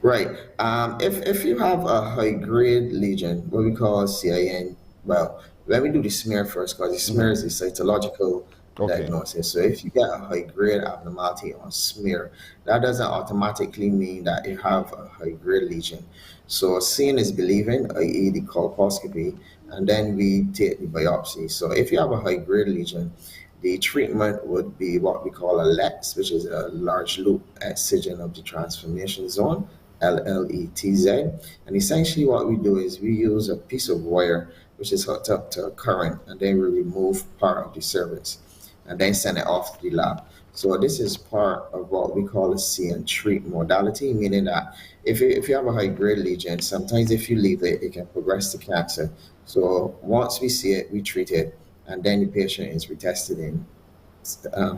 Right. If you have a high grade lesion, what we call CIN, well, let me do the smear first because the smear is the cytological diagnosis. So if you get a high grade abnormality on smear, that doesn't automatically mean that you have a high grade lesion. So seeing is believing, i.e., the colposcopy, and then we take the biopsy. So if you have a high grade lesion, the treatment would be what we call a LETZ, which is a large loop excision of the transformation zone, LLETZ. And essentially what we do is we use a piece of wire which is hooked up to a current, and then we remove part of the cervix and then send it off to the lab. So this is part of what we call a see and treat modality, meaning that if you have a high grade lesion, sometimes if you leave it, it can progress to cancer. So once we see it, we treat it, and then the patient is retested in,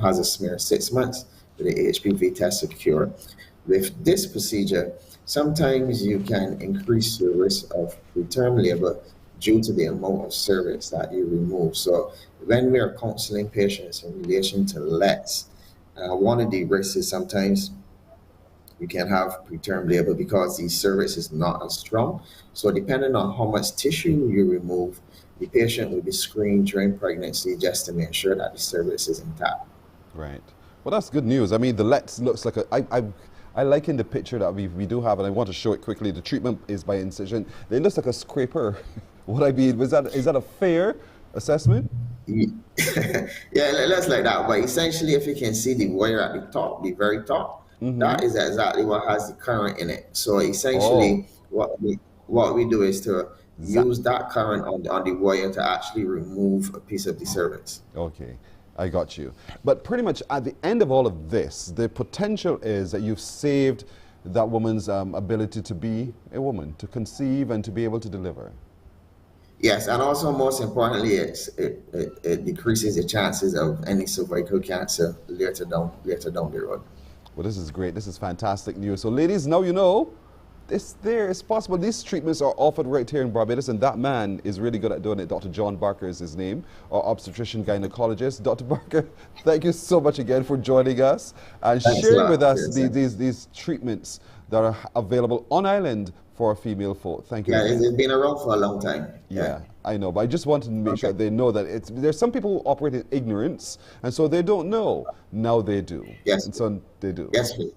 has a smear 6 months with the HPV test to cure. With this procedure, sometimes you can increase your risk of preterm labor due to the amount of cervix that you remove. So when we are counseling patients in relation to LETs, one of the risks is sometimes you can have preterm labor because the cervix is not as strong. So depending on how much tissue you remove, the patient will be screened during pregnancy just to make sure that the cervix is intact. Right. Well, that's good news. I mean, the LETS looks like I like in the picture that we do have, and I want to show it quickly. The treatment is by incision. It looks like a scraper. What I mean, is that a fair assessment? Yeah, let's like that. But essentially, if you can see the wire at the top, the very top, that is exactly what has the current in it. So essentially, what we do is to use that current on the wire to actually remove a piece of the cervix. Okay, I got you. But pretty much at the end of all of this, the potential is that you've saved that woman's ability to be a woman, to conceive and to be able to deliver. Yes, and also most importantly, it decreases the chances of any cervical cancer later down the road. Well, this is great. This is fantastic news. So, ladies, now you know it's possible. These treatments are offered right here in Barbados, and that man is really good at doing it. Dr. John Barker is his name, our obstetrician gynecologist. Dr. Barker, thank you so much again for joining us and sharing with us these treatments that are available on island for female folk. Thank you. Yeah, it's been around for a long time. Yeah, I know, but I just wanted to make sure they know that there's some people who operate in ignorance, and so they don't know. Now they do. Yes. And so they do. Yes, please.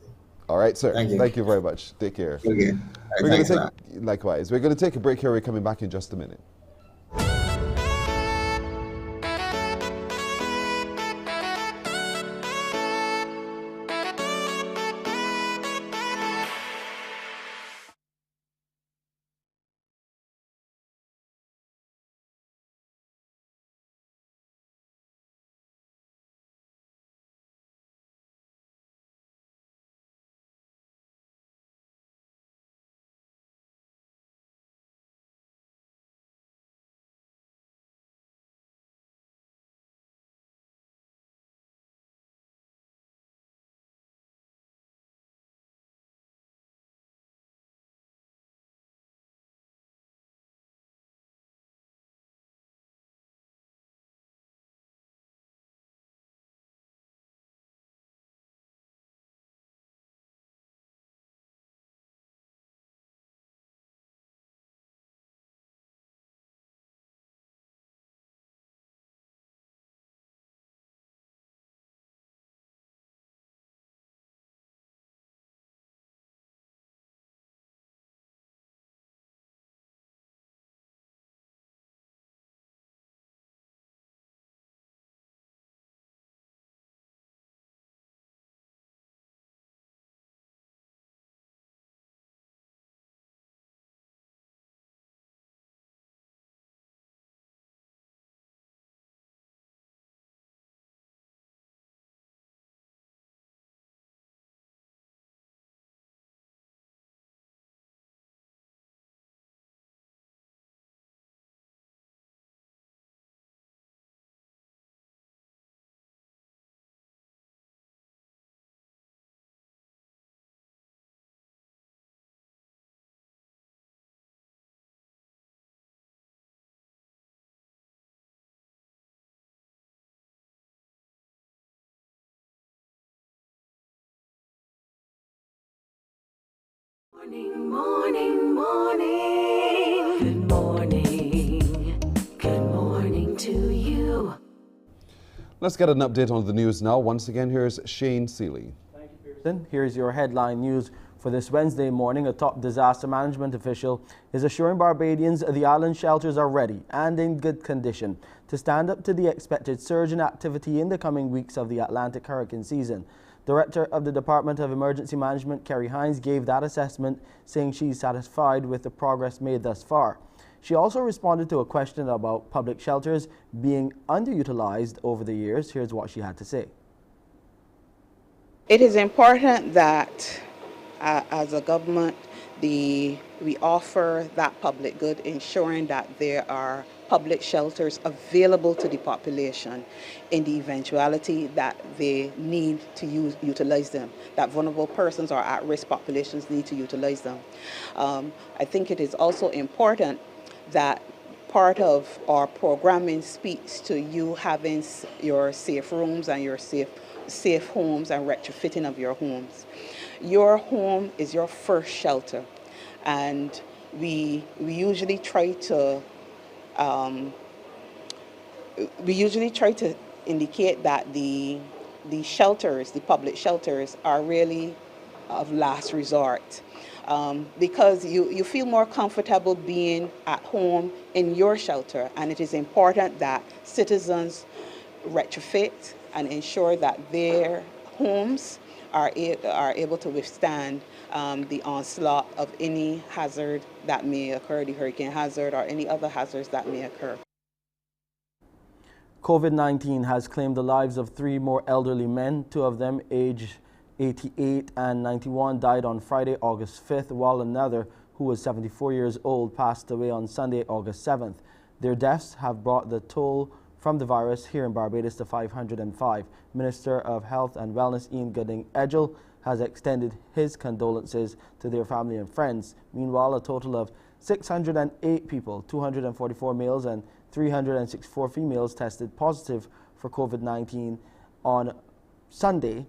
All right, sir. Thank you very much. Take care. Okay. We're going to take, likewise, we're going to take a break here. We're coming back in just a minute. Morning, morning. Good morning. Good morning to you. Let's get an update on the news now. Once again, here's Shane Seeley. Thank you, Pearson. Here's your headline news for this Wednesday morning. A top disaster management official is assuring Barbadians the island shelters are ready and in good condition to stand up to the expected surge in activity in the coming weeks of the Atlantic hurricane season. Director of the Department of Emergency Management, Kerry Hines, gave that assessment, saying she's satisfied with the progress made thus far. She also responded to a question about public shelters being underutilized over the years. Here's what she had to say. It is important that as a government, we offer that public good, ensuring that there are public shelters available to the population in the eventuality that they need to utilize them, that vulnerable persons or at-risk populations need to utilize them. I think it is also important that part of our programming speaks to you having your safe rooms and your safe homes and retrofitting of your homes. Your home is your first shelter, and we usually try to indicate that the shelters, the public shelters, are really of last resort. Because you feel more comfortable being at home in your shelter, and it is important that citizens retrofit and ensure that their homes are able to withstand the onslaught of any hazard that may occur, the hurricane hazard or any other hazards that may occur. COVID-19 has claimed the lives of 3 more elderly men, 2 of them aged 88 and 91 died on Friday, August 5th, while another, who was 74 years old, passed away on Sunday, August 7th. Their deaths have brought the toll from the virus here in Barbados to 505. Minister of Health and Wellness Ian Gooding-Edgell has extended his condolences to their family and friends. Meanwhile, a total of 608 people, 244 males and 364 females, tested positive for COVID-19 on Sunday.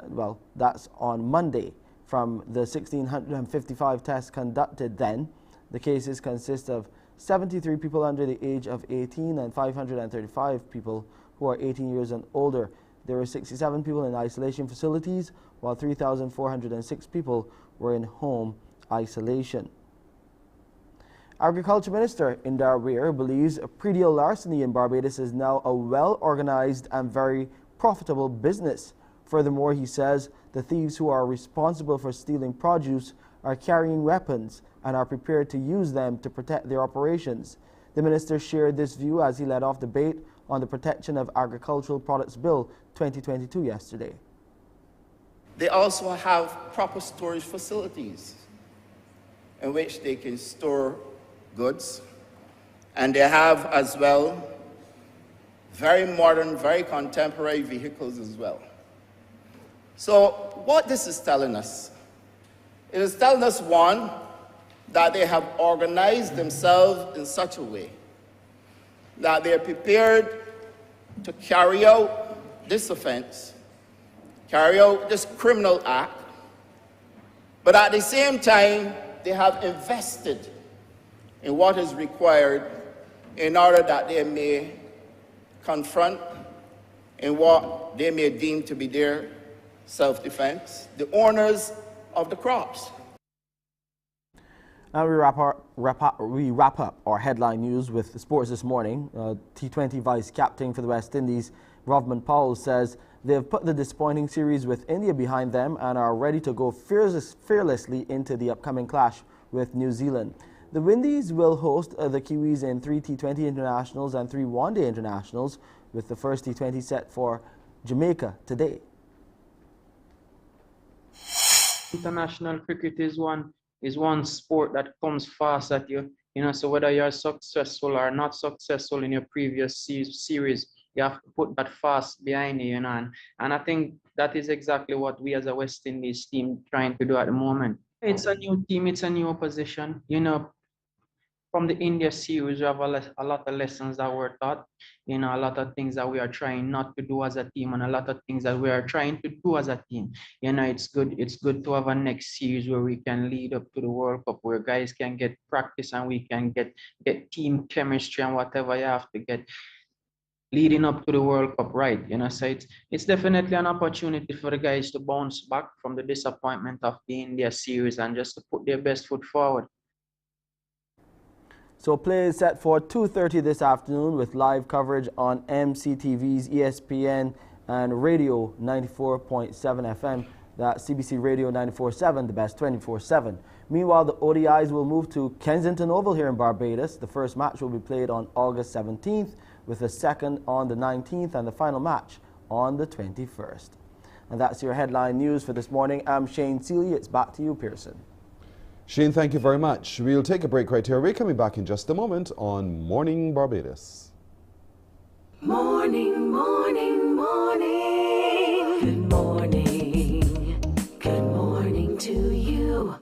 Well, that's on Monday. From the 1,655 tests conducted then, the cases consist of 73 people under the age of 18 and 535 people who are 18 years and older. There were 67 people in isolation facilities, while 3,406 people were in home isolation. Agriculture Minister Indar Weir believes predial larceny in Barbados is now a well-organized and very profitable business. Furthermore, he says the thieves who are responsible for stealing produce are carrying weapons and are prepared to use them to protect their operations. The minister shared this view as he led off debate on the Protection of Agricultural Products Bill 2022 yesterday. They also have proper storage facilities in which they can store goods, and they have as well very modern, very contemporary vehicles as well. So what this is telling us, it is telling us, one, that they have organized themselves in such a way that they're prepared to carry out this offense, carry out this criminal act, but at the same time, they have invested in what is required in order that they may confront in what they may deem to be their self-defense, the owners of the crops. Now we wrap up our headline news with sports this morning. T20 vice captain for the West Indies, Rovman Powell, says they have put the disappointing series with India behind them and are ready to go fearlessly into the upcoming clash with New Zealand. The Windies will host the Kiwis in 3 T20 internationals and 3 one-day internationals, with the first T20 set for Jamaica today. International cricket is one sport that comes fast at you, so whether you're successful or not successful in your previous series, you have to put that fast behind you, and I think that is exactly what we as a West Indies team trying to do at the moment. It's a new team, it's a new opposition, from the India series, we have a lot of lessons that were taught, you know, a lot of things that we are trying not to do as a team, and a lot of things that we are trying to do as a team. You know, it's good to have a next series where we can lead up to the World Cup, where guys can get practice and we can get team chemistry and whatever you have to get leading up to the World Cup, right? You know, so it's definitely an opportunity for the guys to bounce back from the disappointment of the India series and just to put their best foot forward. So play is set for 2:30 this afternoon with live coverage on MCTV's ESPN and Radio 94.7 FM. That's CBC Radio 94.7, the best 24/7. Meanwhile, the ODIs will move to Kensington Oval here in Barbados. The first match will be played on August 17th, with the second on the 19th and the final match on the 21st. And that's your headline news for this morning. I'm Shane Seeley. It's back to you, Pearson. Shane, thank you very much. We'll take a break right here. We're coming back in just a moment on Morning Barbados. Morning, morning, morning. Good morning. Good morning to you.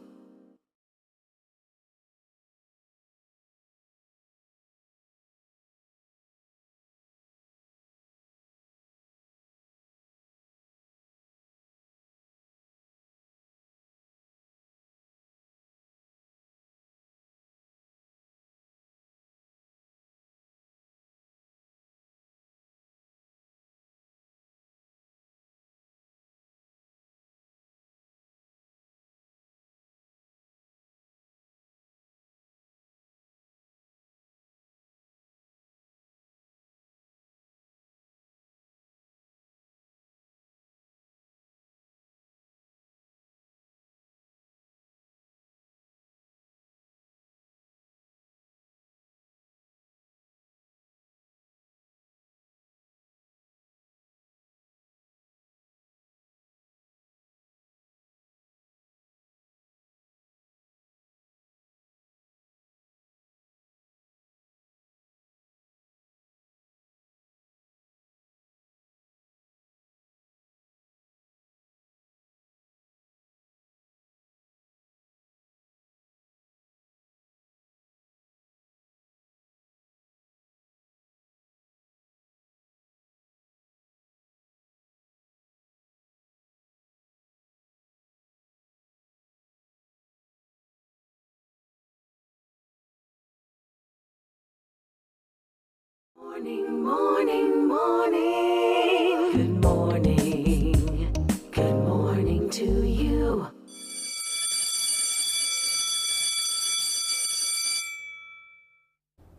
Morning, morning, morning. Good morning. Good morning to you.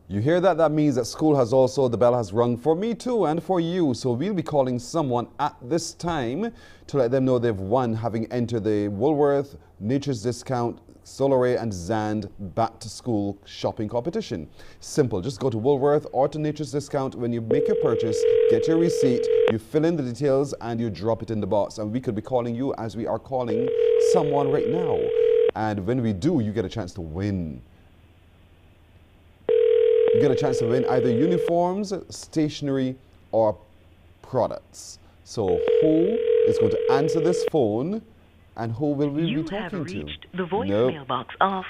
You hear that? That means that school has also, the bell has rung for me too and for you. So we'll be calling someone at this time to let them know they've won, having entered the Woolworth, Nature's Discount, Solaray and Zand back to school shopping competition. Simple, just go to Woolworth or to Nature's Discount. When you make your purchase, get your receipt, you fill in the details and you drop it in the box. And we could be calling you as we are calling someone right now. And when we do, you get a chance to win. You get a chance to win either uniforms, stationery, or products. So who is going to answer this phone and who will we be talking to? The voicemail box off.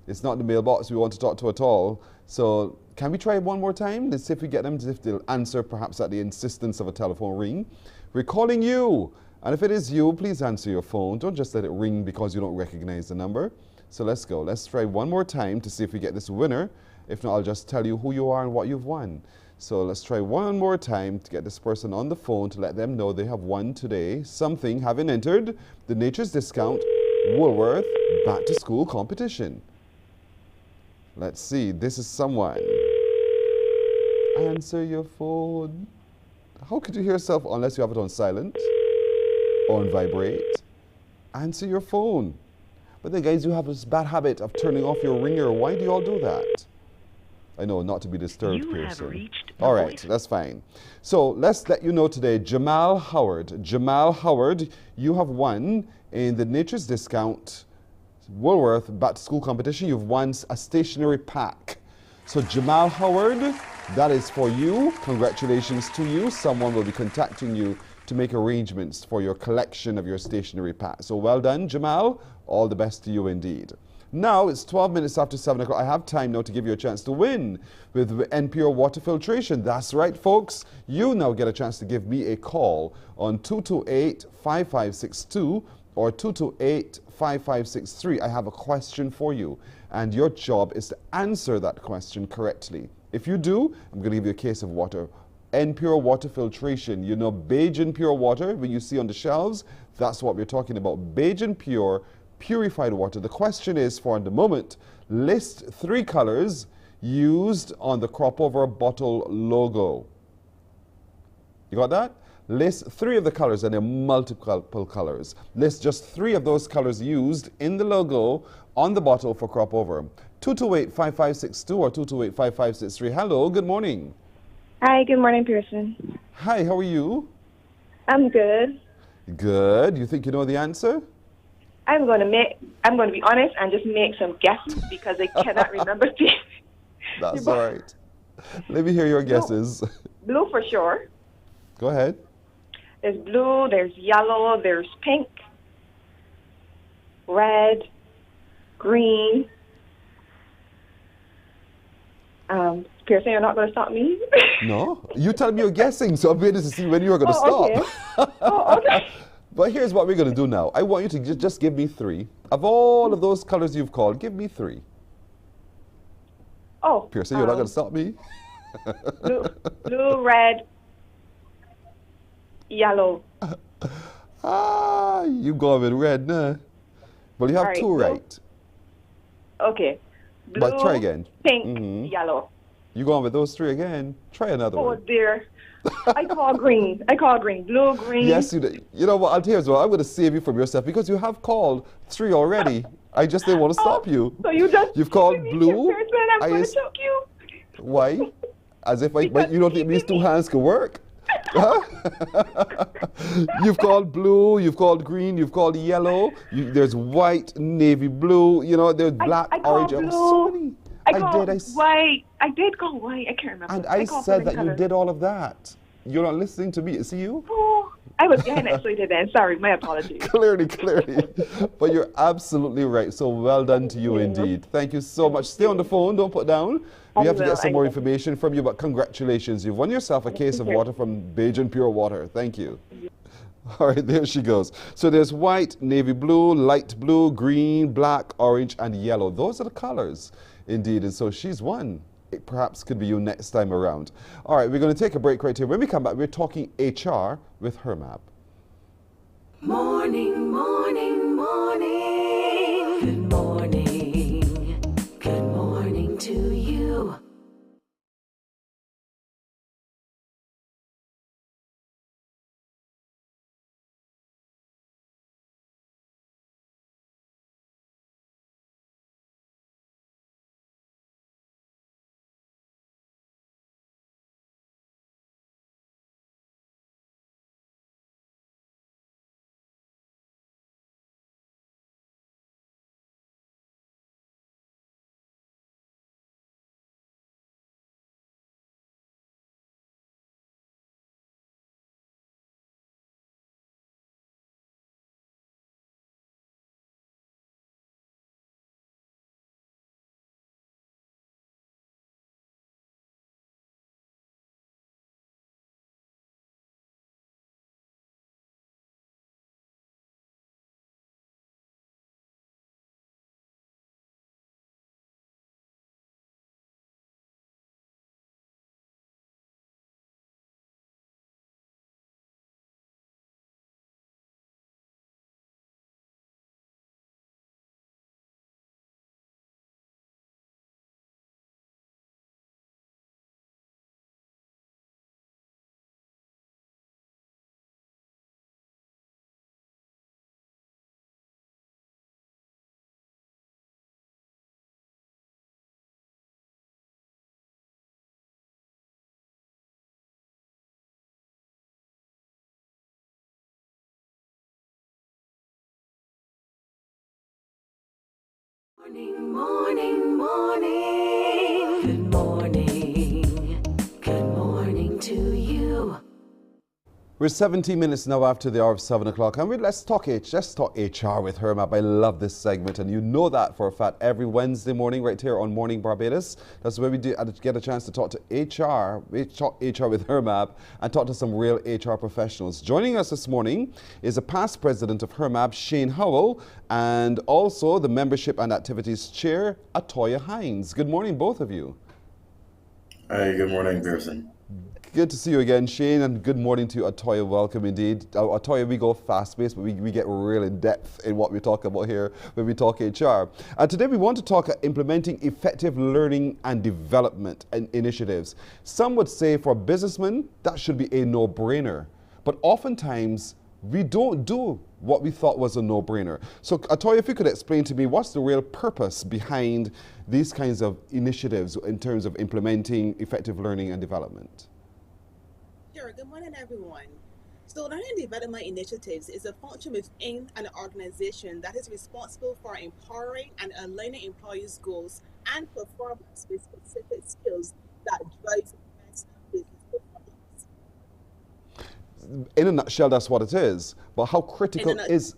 It's not the mailbox we want to talk to at all. So can we try one more time? Let's see if we get them, if they'll answer perhaps at the insistence of a telephone ring. We're calling you. And if it is you, please answer your phone. Don't just let it ring because you don't recognize the number. So let's go. Let's try one more time to see if we get this winner. If not, I'll just tell you who you are and what you've won. So let's try one more time to get this person on the phone to let them know they have won today something, having entered the Nature's Discount Woolworth Back to School competition. Let's see, this is someone. Answer your phone. How could you hear yourself unless you have it on silent or on vibrate? Answer your phone. But then guys, you have this bad habit of turning off your ringer. Why do you all do that? I know, not to be disturbed, person. All right, that's fine. So let's let you know today, Jamal Howard. Jamal Howard, you have won in the Nature's Discount Woolworth Back to School competition. You've won a stationery pack. So Jamal Howard, that is for you. Congratulations to you. Someone will be contacting you to make arrangements for your collection of your stationery pack. So well done, Jamal. All the best to you indeed. Now it's 12 minutes after 7 o'clock. I have time now to give you a chance to win with NPR water filtration. That's right, folks. You now get a chance to give me a call on 228-5562 or 228-5563. I have a question for you, and your job is to answer that question correctly. If you do, I'm going to give you a case of water. NPR water filtration. You know Bajan pure water, when you see on the shelves, that's what we're talking about. Bajan pure, purified water. The question is, for the moment, list 3 colors used on the crop over bottle logo. You got that? List 3 of the colors, and they're multiple colors. List just 3 of those colors used in the logo on the bottle for crop over. 228-5562 or 228-5563. Hello, good morning. Hi, good morning, Pearson. Hi, how are you? I'm good. Good. You think you know the answer? I'm going to be honest and just make some guesses because I cannot remember things. That's all right. Let me hear your guesses. Blue for sure. Go ahead. There's blue, there's yellow, there's pink, red, green. Pearson, you're not going to stop me? No. You tell me you're guessing, so I'm waiting to see when you are going to stop. Okay. Oh, okay. But here's what we're going to do now. I want you to just give me 3. Of all of those colors you've called, give me 3. Oh. Pearson, you're not going to stop me? Blue, red, yellow. You go with red, nah. Well, you have 2 right. Okay. Blue, but try again. Pink, yellow. You going with those 3 again? Try another one. Oh, dear. I call green. Blue, green. Yes, you do. You know what? I'll tell you as well. I'm going to save you from yourself because you have called 3 already. I just didn't want to stop you. So you've called blue. I'm going to choke you. Why? As if but you don't think these 2 hands can work? Huh? You've called blue, you've called green, you've called yellow. There's white, navy blue. You know, there's black, orange. Blue. So many. White. I did call white. I can't remember. And I said that you did all of that. You're not listening to me. See you? Oh, I was getting excited then. Sorry, my apologies. Clearly. But you're absolutely right. So well done to you indeed. Thank you so much. Stay on the phone. Don't put down. We have to get some more information from you, but congratulations. You've won yourself a case of water from Bajan Pure Water. Thank you. All right, there she goes. So there's white, navy blue, light blue, green, black, orange, and yellow. Those are the colors, indeed. And so she's won. It perhaps could be you next time around. All right, we're going to take a break right here. When we come back, we're talking HR with Hermab. Morning, morning, morning. Good morning. Good morning to you. Morning, morning, morning. Good morning. Good morning to you. We're 17 minutes now after the hour of 7 o'clock, and let's talk HR with Hermap. I love this segment, and you know that for a fact. Every Wednesday morning right here on Morning Barbados, that's where we get a chance to talk to HR with Hermap and talk to some real HR professionals. Joining us this morning is a past president of Hermap, Shane Howell, and also the Membership and Activities Chair, Atoya Hines. Good morning, both of you. Hi, good morning, Pearson. Good to see you again, Shane, and good morning to you, Atoya. Welcome indeed. Atoya, we go fast-paced, but we get real in-depth in what we talk about here when we talk HR. And today we want to talk implementing effective learning and development initiatives. Some would say for businessmen, that should be a no-brainer. But oftentimes, we don't do what we thought was a no-brainer. So, Atoya, if you could explain to me, what's the real purpose behind these kinds of initiatives in terms of implementing effective learning and development? Sure. Good morning, everyone. So learning and development initiatives is a function within an organization that is responsible for empowering and aligning employees' goals and performance with specific skills that drive business performance. In a nutshell, that's what it is. But how critical is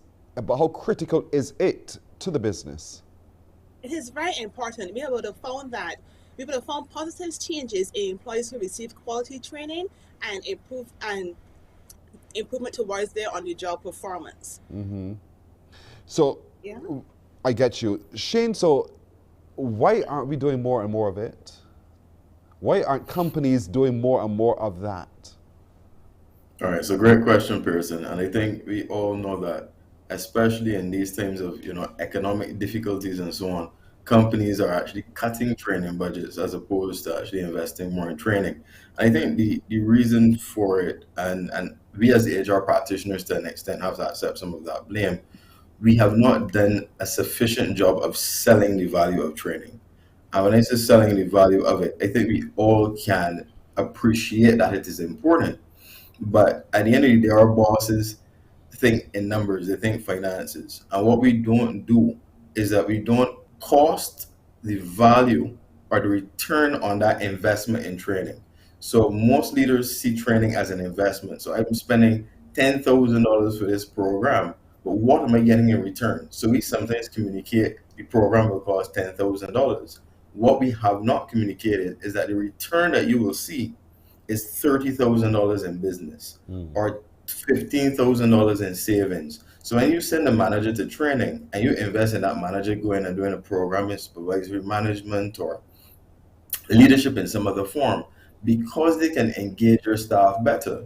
it to the business? It is very important. We have found positive changes in employees who receive quality training and improvement towards their on-the-job performance. Mm-hmm. So, yeah. I get you. Shane, so why aren't we doing more and more of it? Why aren't companies doing more and more of that? All right, so great question, Pearson. And I think we all know that, especially in these times of economic difficulties and so on, companies are actually cutting training budgets as opposed to actually investing more in training. I think the reason for it, and we as the HR practitioners to an extent have to accept some of that blame, we have not done a sufficient job of selling the value of training. And when I say selling the value of it, I think we all can appreciate that it is important. But at the end of the day, our bosses think in numbers, they think finances. And what we don't do is that we don't cost the value or the return on that investment in training. So most leaders see training as an investment. So I'm spending $10,000 for this program, but what am I getting in return? So we sometimes communicate the program will cost $10,000. What we have not communicated is that the return that you will see is $30,000 in business or $15,000 in savings. So when you send a manager to training and you invest in that manager going and doing a program in supervisory management or leadership in some other form, because they can engage your staff better,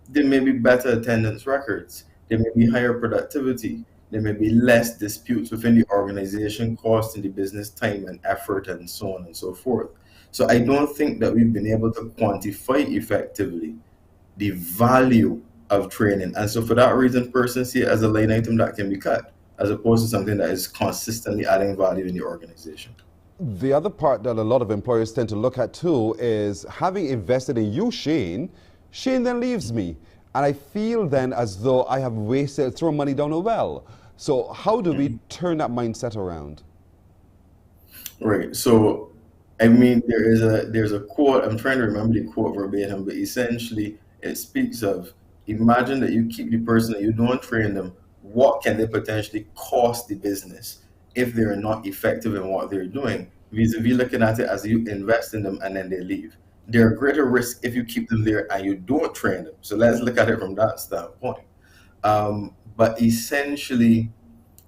there may be better attendance records, there may be higher productivity, there may be less disputes within the organization costing the business time and effort and so on and so forth. So I don't think that we've been able to quantify effectively the value of training. And so for that reason, persons see it as a line item that can be cut, as opposed to something that is consistently adding value in the organization. The other part that a lot of employers tend to look at too is having invested in you, Shane then leaves me. And I feel then as though I have thrown money down a well. So how do we turn that mindset around? Right. So, I mean, there's a quote, I'm trying to remember the quote verbatim, but essentially it speaks of, imagine that you keep the person that you don't train them, what can they potentially cost the business if they're not effective in what they're doing, vis-a-vis looking at it as you invest in them and then they leave. They're a greater risk if you keep them there and you don't train them. So let's look at it from that standpoint. But essentially,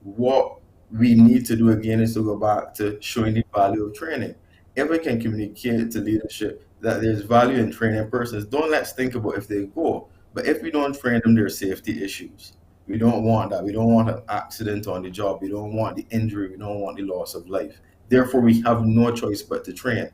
what we need to do again is to go back to showing the value of training. If we can communicate to leadership that there's value in training persons, don't let's think about if they go. But if we don't train them, there are safety issues. We don't want that. We don't want an accident on the job. We don't want the injury. We don't want the loss of life. Therefore, we have no choice but to train.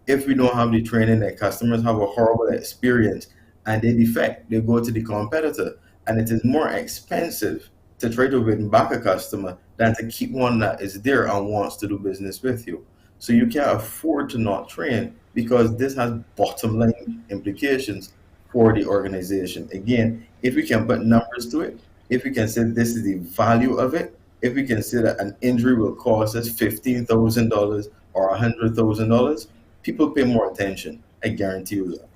If we don't have the training, then customers have a horrible experience and they defect. They go to the competitor, and it is more expensive to try to win back a customer than to keep one that is there and wants to do business with you. So you can't afford to not train, because this has bottom line implications for the organization. Again, if we can put numbers to it, if we can say this is the value of it, if we can say that an injury will cost us $15,000 or $100,000, people pay more attention. I guarantee you that.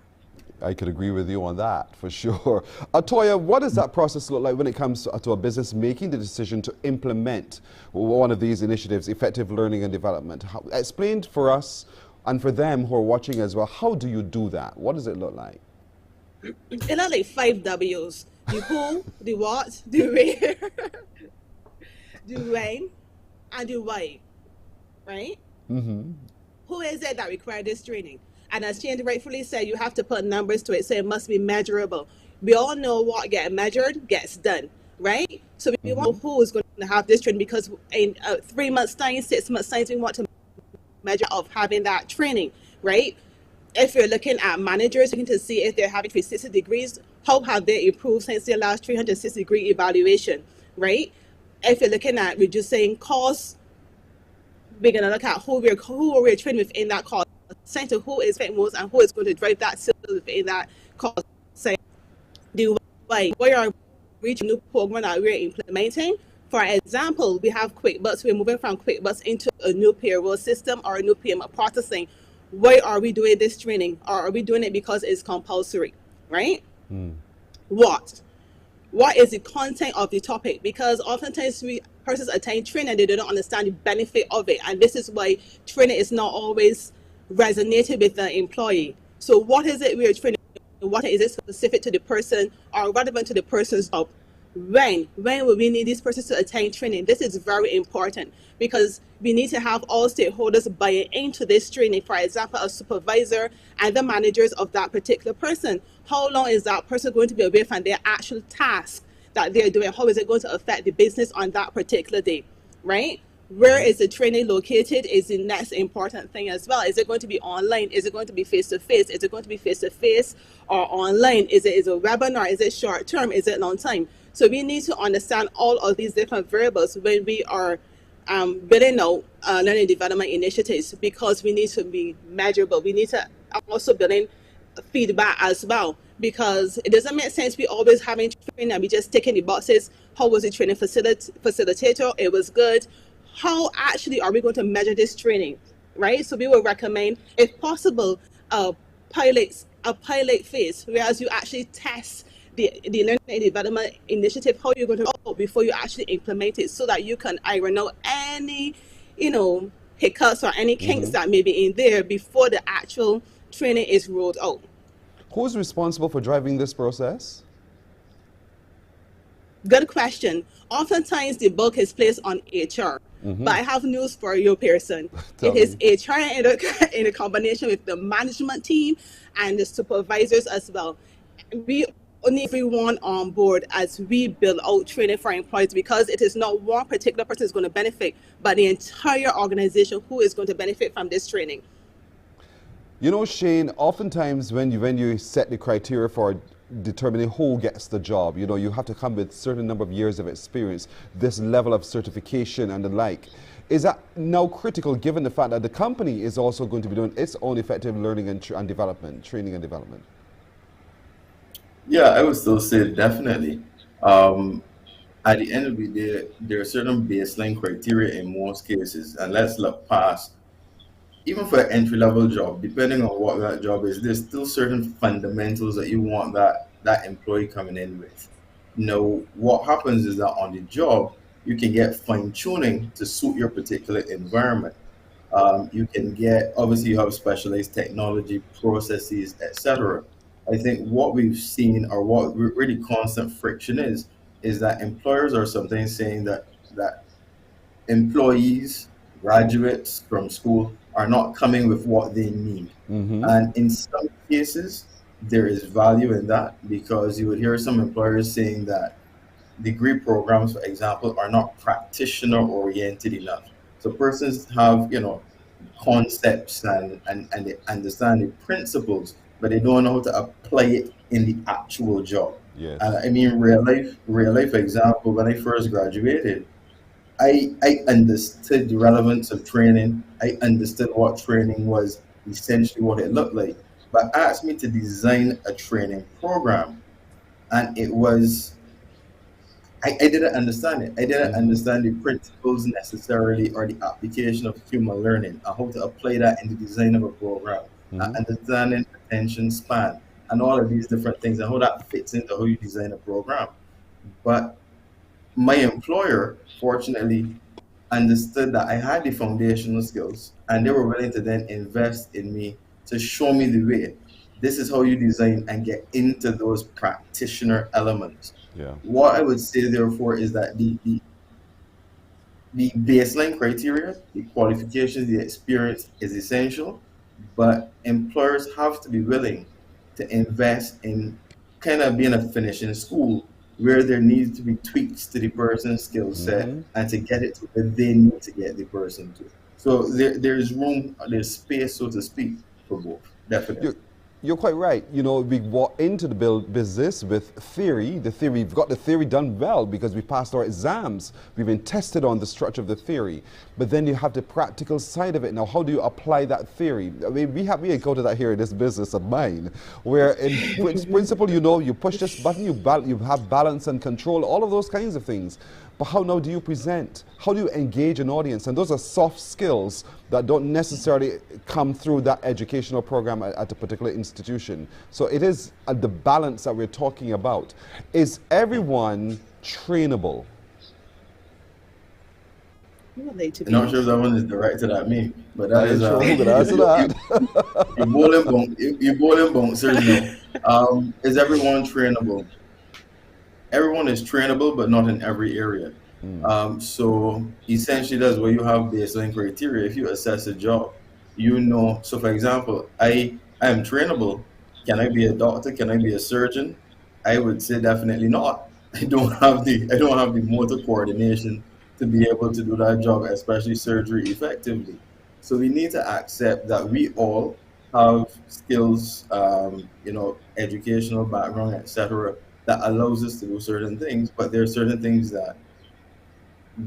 I could agree with you on that, for sure. Toya, what does that process look like when it comes to a business making the decision to implement one of these initiatives, effective learning and development? Explain for us and for them who are watching as well, how do you do that? What does it look like? It looks like 5 W's. The who, the what, the where, the when, and the why, right? Mm-hmm. Who is it that requires this training? And as Shane rightfully said, you have to put numbers to it, so it must be measurable. We all know what gets measured gets done, right? So we want who is going to have this training, because in 3 months' time, 6 months' time, we want to measure of having that training, right? If you're looking at managers, looking to see if they're having 360 degrees, how have they improved since their last 360-degree evaluation, right? If you're looking at reducing costs, we're going to look at who we're training within that cost center, who is fit most, and who is going to drive that sales within that cost center. The why are we reaching new program that we're implementing? For example, we have QuickBooks. We're moving from QuickBooks into a new payroll system or a new payment processing. Why are we doing this training? Or are we doing it because it's compulsory, right? What is the content of the topic? Because oftentimes persons attend training and they don't understand the benefit of it. And this is why training is not always resonated with the employee. So what is it we're training? What is it specific to the person or relevant to the person's job? When will we need these persons to attend training? This is very important because we need to have all stakeholders buying into this training. For example, a supervisor and the managers of that particular person. How long is that person going to be away from their actual task that they're doing? How is it going to affect the business on that particular day, right? Where is the training located is the next important thing as well. Is it going to be online? Is it going to be face-to-face? Is it going to be face-to-face or online? Is it a webinar? Is it short-term? Is it long-time? So we need to understand all of these different variables when we are building out learning development initiatives, because we need to be measurable. We need to also build in feedback as well, because it doesn't make sense we always having training and we just ticking the boxes. How was the training facilitator? It was good. How actually are we going to measure this training, right? So we will recommend, if possible, a pilot phase, whereas you actually test the learning and development initiative, how you're going to go before you actually implement it, so that you can iron out any, hiccups or any kinks that may be in there before the actual training is rolled out. Who's responsible for driving this process? Good question. Oftentimes the bulk is placed on HR. But I have news for you, Pearson. It is HR in a combination with the management team and the supervisors as well. We need everyone on board as we build out training for employees, because it is not one particular person is going to benefit, but the entire organization who is going to benefit from this training. You know, Shane, oftentimes when you set the criteria for determining who gets the job, you have to come with a certain number of years of experience, this level of certification and the like. Is that now critical given the fact that the company is also going to be doing its own effective learning and development, training and development? Yeah, I would still say definitely. At the end of the day, there are certain baseline criteria in most cases, and let's look past. Even for an entry-level job, depending on what that job is, there's still certain fundamentals that you want that employee coming in with. What happens is that on the job, you can get fine-tuning to suit your particular environment. You can get, obviously you have specialized technology, processes, etc. I think what we've seen, or what really constant friction is that employers are sometimes saying that employees, graduates from school, are not coming with what they need. And in some cases, there is value in that, because you would hear some employers saying that degree programs, for example, are not practitioner oriented enough. So persons have, concepts and they understand the principles, but they don't know how to apply it in the actual job. Yes. I mean, real life example, when I first graduated, I understood the relevance of training. I understood what training was, essentially what it looked like. But asked me to design a training program, and it was, I didn't understand it. I didn't understand the principles necessarily, or the application of human learning, and how to apply that in the design of a program, understanding attention span, and all of these different things and how that fits into how you design a program. But my employer, fortunately, understood that I had the foundational skills and they were willing to then invest in me to show me the way. This is how you design and get into those practitioner elements. Yeah. What I would say, therefore, is that the baseline criteria, the qualifications, the experience is essential, but employers have to be willing to invest in kind of being a finishing school where there needs to be tweaks to the person's skill set and to get it to where they need to get the person to. So there's room, there's space, so to speak, for both, definitely. You're quite right. You know, we walk into the business with theory. We've got the theory done well because we passed our exams. We've been tested on the structure of the theory. But then you have the practical side of it. Now, how do you apply that theory? I mean, we encountered that here in this business of mine, where in principle, you know, you push this button, you have balance and control, all of those kinds of things. But how now do you present? How do you engage an audience? And those are soft skills that don't necessarily come through that educational program at a particular institution. So it is the balance that we're talking about. Is everyone trainable? I'm not sure if that one is directed at me, but that is who could answer that. You're bowling bouncers now. Is everyone trainable? Everyone is trainable, but not in every area. So essentially, that's where you have baseline criteria. If you assess a job, you know. So, for example, I am trainable. Can I be a doctor? Can I be a surgeon? I would say definitely not. I don't have the motor coordination to be able to do that job, especially surgery, effectively. So we need to accept that we all have skills, you know, educational background, etc., that allows us to do certain things, but there are certain things that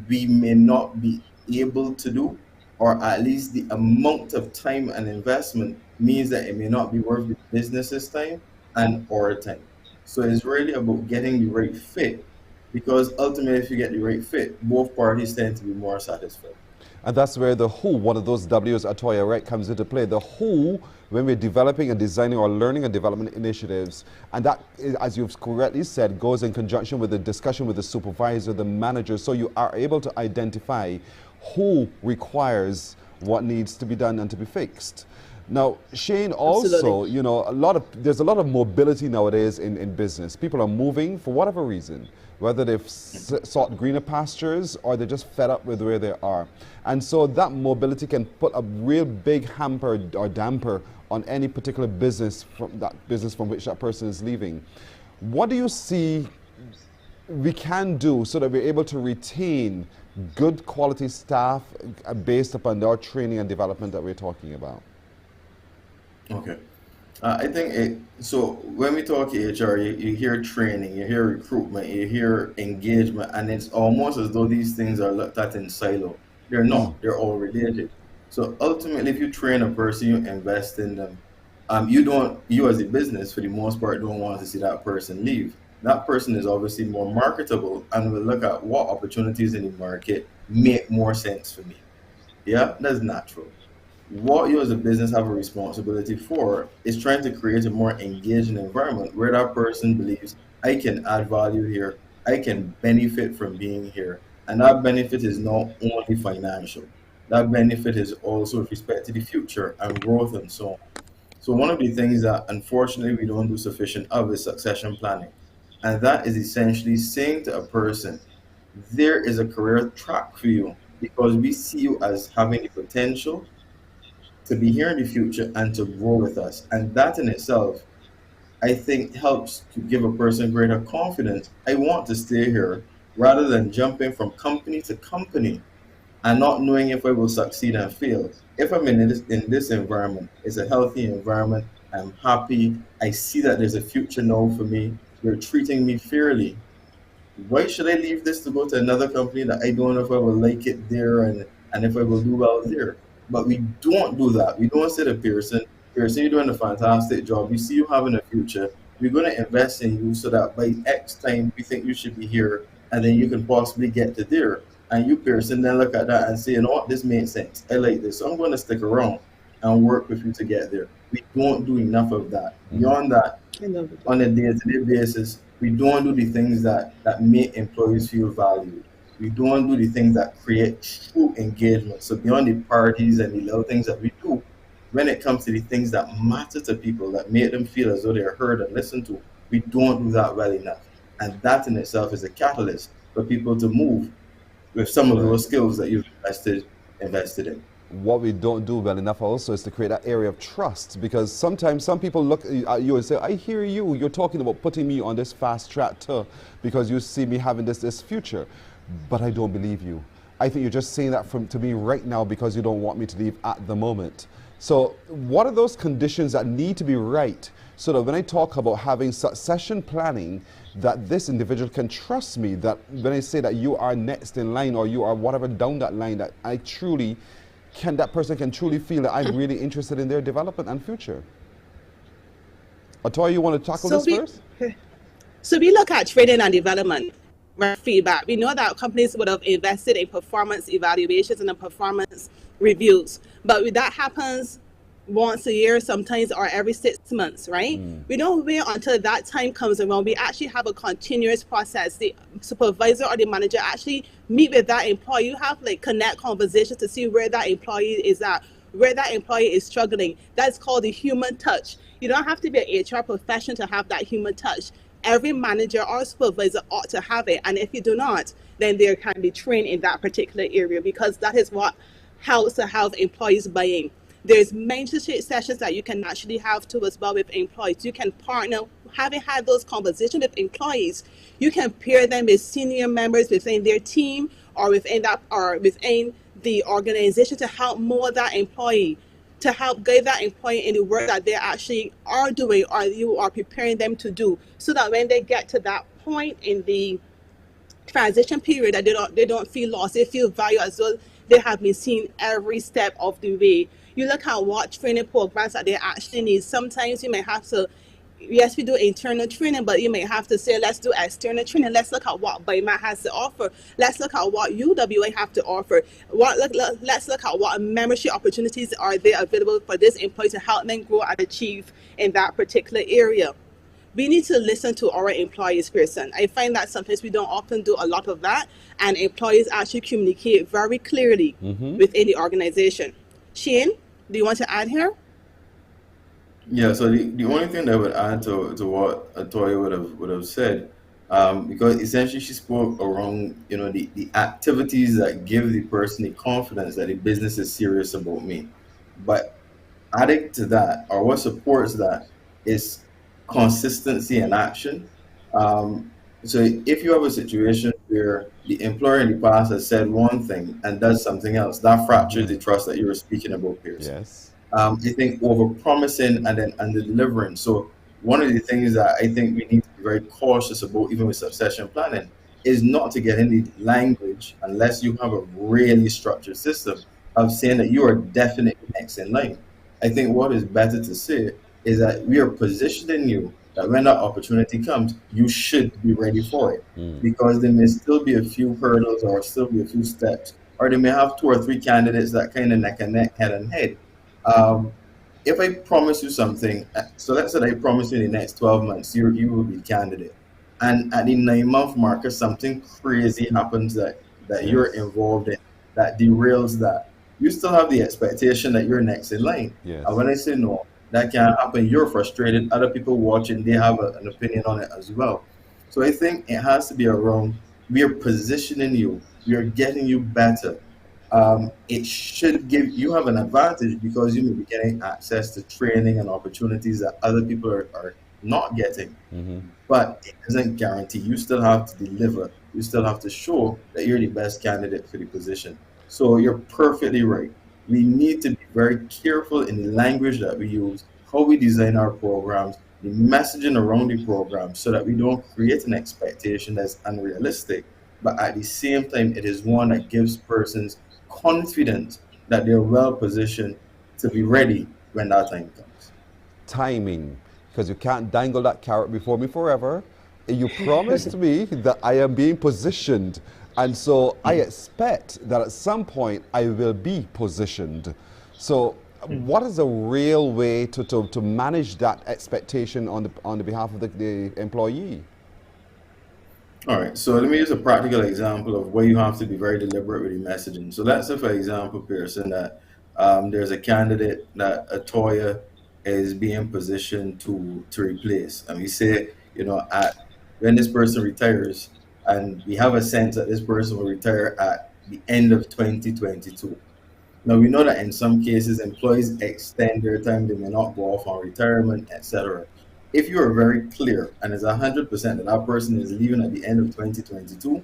we may not be able to do, or at least the amount of time and investment means that it may not be worth the business's time and our time. So it's really about getting the right fit, because ultimately if you get the right fit, both parties tend to be more satisfied. And that's where the who, one of those W's at Toya, right, comes into play. The who, when we're developing and designing our learning and development initiatives, and that, as you've correctly said, goes in conjunction with the discussion with the supervisor, the manager, so you are able to identify who requires what needs to be done and to be fixed. Now, Shane, also, absolutely, you know, there's a lot of mobility nowadays in business. People are moving for whatever reason, whether they've sought greener pastures or they're just fed up with where they are. And so that mobility can put a real big hamper or damper on any particular business from which that person is leaving. What do you see we can do so that we're able to retain good quality staff based upon our training and development that we're talking about? Okay. I think so when we talk HR, you hear training, you hear recruitment, you hear engagement, and it's almost as though these things are looked at in silo. They're not, they're all related. So ultimately, if you train a person, you invest in them. You as a business, for the most part, don't want to see that person leave. That person is obviously more marketable and will look at what opportunities in the market make more sense for me. Yeah, that's natural. What you as a business have a responsibility for is trying to create a more engaging environment where that person believes, I can add value here, I can benefit from being here. And that benefit is not only financial. That benefit is also with respect to the future and growth and so on. So one of the things that unfortunately we don't do sufficient of is succession planning. And that is essentially saying to a person, there is a career track for you because we see you as having the potential to be here in the future and to grow with us. And that in itself, I think, helps to give a person greater confidence. I want to stay here rather than jumping from company to company and not knowing if I will succeed and fail. If I'm in this environment, it's a healthy environment, I'm happy, I see that there's a future now for me, you're treating me fairly. Why should I leave this to go to another company that I don't know if I will like it there and if I will do well there? But we don't do that. We don't say to Pearson, you're doing a fantastic job. We see you having a future. We're going to invest in you so that by X time, we think you should be here, and then you can possibly get to there. And you, Pearson, then look at that and say, you know what, this makes sense. I like this. So I'm going to stick around and work with you to get there. We don't do enough of that. Beyond that, on a day-to-day basis, we don't do the things that make employees feel valued. We don't do the things that create true engagement. So beyond the parties and the little things that we do, when it comes to the things that matter to people, that make them feel as though they're heard and listened to, we don't do that well enough. And that in itself is a catalyst for people to move with some of those skills that you've invested in. What we don't do well enough also is to create that area of trust, because sometimes some people look at you and say, I hear you, you're talking about putting me on this fast track too because you see me having this future, but I don't believe you. I think you're just saying that to me right now because you don't want me to leave at the moment. So what are those conditions that need to be right so that when I talk about having succession planning, that this individual can trust me, that when I say that you are next in line or you are whatever down that line, that that person can truly feel that I'm really interested in their development and future. Atoya, you want to tackle this first? So we look at training and development feedback. We know that companies would have invested in performance evaluations and performance reviews, but that happens once a year sometimes or every 6 months, right? We don't wait until that time comes around. We actually have a continuous process. The supervisor or the manager actually meet with that employee. You have connect conversations to see where that employee is at, where that employee is struggling. That's called the human touch. You don't have to be an HR professional to have that human touch. Every manager or supervisor ought to have it. And if you do not, then they can be trained in that particular area, because that is what helps to have employees buy-in. There's mentorship sessions that you can actually have too as well with employees. You can partner, having had those conversations with employees, you can pair them with senior members within their team or within the organization to help mold that employee, to help guide that employee in the work that they actually are doing or you are preparing them to do, so that when they get to that point in the transition period, that they don't feel lost, they feel valued as though they have been seen every step of the way. You look at what training programs that they actually need. Sometimes you may have to, yes, we do internal training, but you may have to say, let's do external training. Let's look at what BIMA has to offer. Let's look at what UWA have to offer. Let's look at what membership opportunities are there available for this employee to help them grow and achieve in that particular area. We need to listen to our employees, Pearson. I find that sometimes we don't often do a lot of that, and employees actually communicate very clearly within the organization. Shane, do you want to add here? Yeah, so the only thing that I would add to what Atoya would have said, because essentially she spoke around, the activities that give the person the confidence that the business is serious about me. But adding to that, or what supports that, is consistency and action. So if you have a situation where the employer in the past has said one thing and does something else, that fractures the trust that you were speaking about, Pierce. Yes. I think over-promising and then under-delivering. So one of the things that I think we need to be very cautious about, even with succession planning, is not to get in the language, unless you have a really structured system, of saying that you are definitely next in line. I think what is better to say is that we are positioning you that when that opportunity comes, you should be ready for it, because there may still be a few hurdles or still be a few steps, or they may have 2 or 3 candidates that kind of neck and neck, head and head. If I promise you something, so let's say I promise you in the next 12 months, you will be candidate, and at the 9-month marker, something crazy happens that you're involved in that derails that. You still have the expectation that you're next in line. Yes. And when I say no, that can't happen. You're frustrated. Other people watching, they have an opinion on it as well. So I think it has to be around, we are positioning you, we are getting you better. It should give you have an advantage because you may be getting access to training and opportunities that other people are not getting. But it doesn't guarantee. You still have to deliver. You still have to show that you're the best candidate for the position. So you're perfectly right. We need to be very careful in the language that we use, how we design our programs, the messaging around the program, so that we don't create an expectation that's unrealistic, but at the same time, it is one that gives persons confidence that they're well positioned to be ready when that time comes. Timing, because you can't dangle that carrot before me forever. You promised me that I am being positioned, and so I expect that at some point I will be positioned. So what is a real way to manage that expectation on the behalf of the employee? All right, so let me use a practical example of where you have to be very deliberate with your messaging. So let's say, for example, Pearson, that there's a candidate that Atoya is being positioned to replace, and we say, when this person retires, and we have a sense that this person will retire at the end of 2022. Now we know that in some cases employees extend their time; they may not go off on retirement, etc. If you are very clear and it's 100% that that person is leaving at the end of 2022,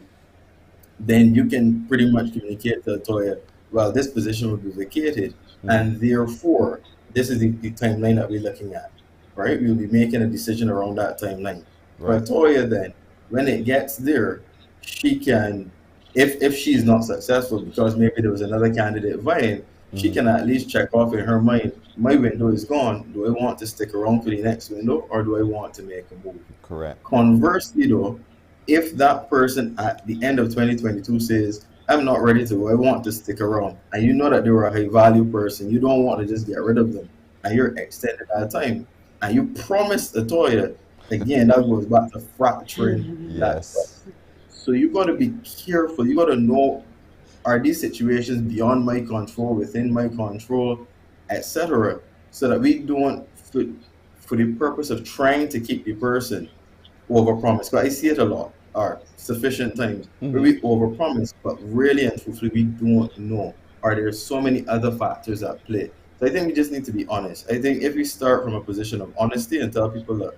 then you can pretty much communicate to Toya, well, this position will be vacated, and therefore, this is the timeline that we're looking at, right? We'll be making a decision around that timeline. For Right. Toya, then, when it gets there, she can, if she's not successful because maybe there was another candidate vying, she can at least check off in her mind, my window is gone. Do I want to stick around for the next window, or do I want to make a move? Correct. Conversely, though, if that person at the end of 2022 says, I'm not ready to, I want to stick around, and you know that they were a high value person, you don't want to just get rid of them, and you're extended that time, and you promised Atoya, again, that goes back to fracturing that trust. So you got to be careful. You got to know, are these situations beyond my control, within my control, etc., so that we don't, for the purpose of trying to keep the person, overpromise. But I see it a lot, or sufficient times, where we overpromise, but really and truthfully, we don't know. Or there's so many other factors at play. So I think we just need to be honest. I think if we start from a position of honesty and tell people, look,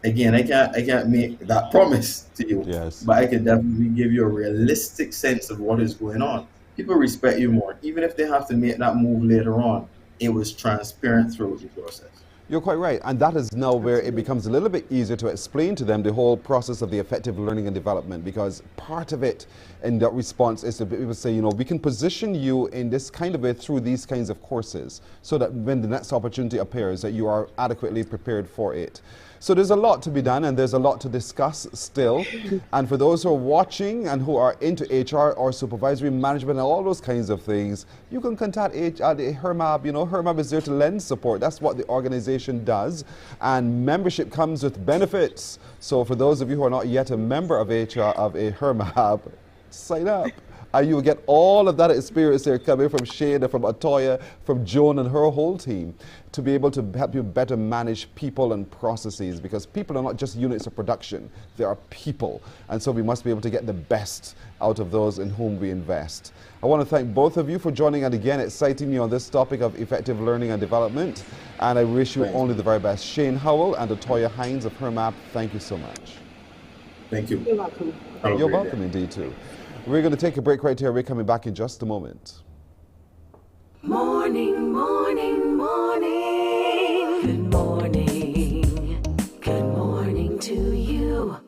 again, I can't make that promise to you, but I can definitely give you a realistic sense of what is going on. People respect you more, even if they have to make that move later on. It was transparent throughout the process. You're quite right, and that is now where it becomes a little bit easier to explain to them the whole process of the effective learning and development, because part of it in that response is to be able to say, we can position you in this kind of way through these kinds of courses so that when the next opportunity appears that you are adequately prepared for it. So there's a lot to be done and there's a lot to discuss still. And for those who are watching and who are into HR or supervisory management and all those kinds of things, you can contact HRMAB. HRMAB is there to lend support. That's what the organization does. And membership comes with benefits. So for those of you who are not yet a member of HR of a HRMAB, sign up. And you will get all of that experience there coming from Shane and from Atoya, from Joan and her whole team, to be able to help you better manage people and processes, because people are not just units of production, they are people. And so we must be able to get the best out of those in whom we invest. I want to thank both of you for joining and again exciting me on this topic of effective learning and development. And I wish you only the very best. Shane Howell and Atoya Hines of HRMAB, thank you so much. Thank you. You're welcome. You're welcome indeed too. We're going to take a break right here. We're coming back in just a moment. Morning, morning, morning. Good morning. Good morning to you.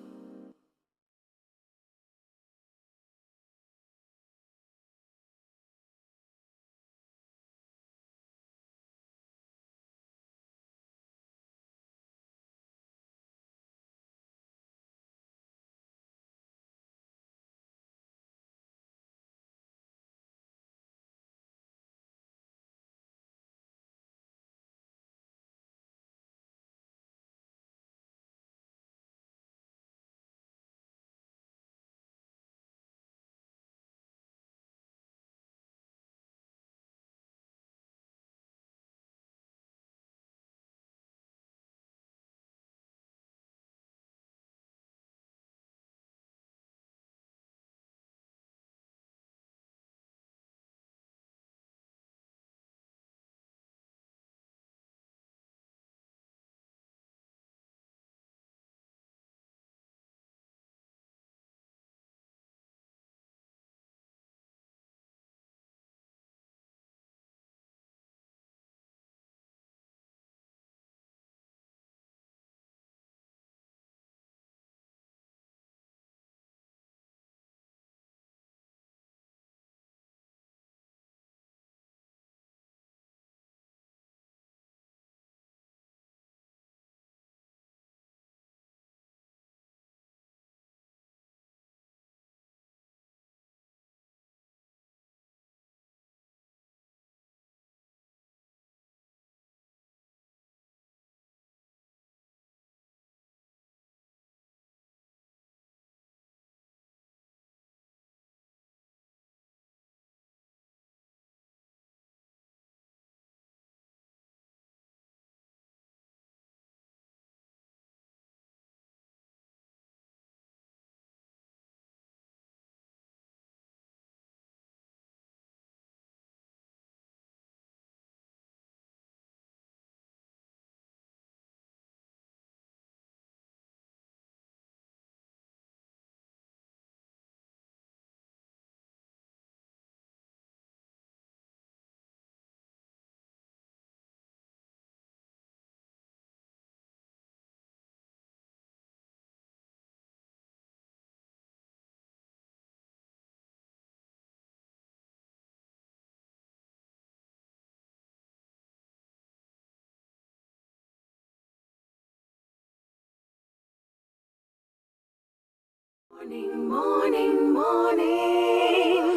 Morning, morning.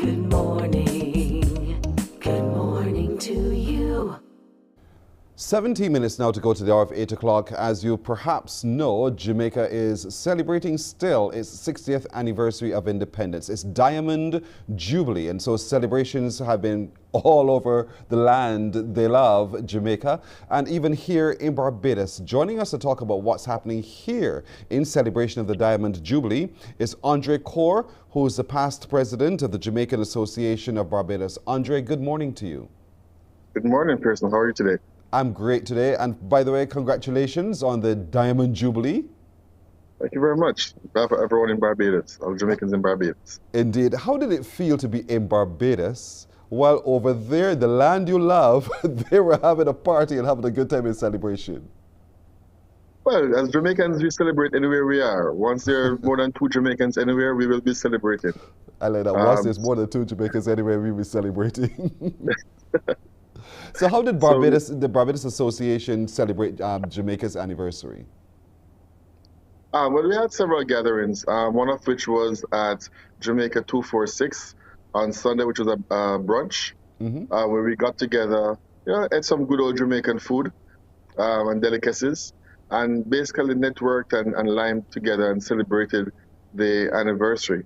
Good morning. Good morning to you. 17 minutes now to go to the hour of 8 o'clock. As you perhaps know, Jamaica is celebrating still its 60th anniversary of independence. It's Diamond Jubilee, and so celebrations have been all over the land they love, Jamaica, and even here in Barbados. Joining us to talk about what's happening here in celebration of the Diamond Jubilee is Andre Kaur, who is the past president of the Jamaican Association of Barbados. Andre, good morning to you. Good morning, Pearson. How are you today? I'm great today, and by the way, congratulations on the Diamond Jubilee. Thank you very much. On behalf of everyone in Barbados, all Jamaicans in Barbados. Indeed. How did it feel to be in Barbados while over there, the land you love, they were having a party and having a good time in celebration? Well, as Jamaicans, we celebrate anywhere we are. Once there are more than 2 Jamaicans anywhere, we will be celebrating. I like that. Once there's more than 2 Jamaicans anywhere, we will be celebrating. So how did the Barbados Association celebrate Jamaica's anniversary? Well, we had several gatherings, one of which was at Jamaica 246 on Sunday, which was a brunch, where we got together, ate some good old Jamaican food and delicacies, and basically networked and limed together and celebrated the anniversary.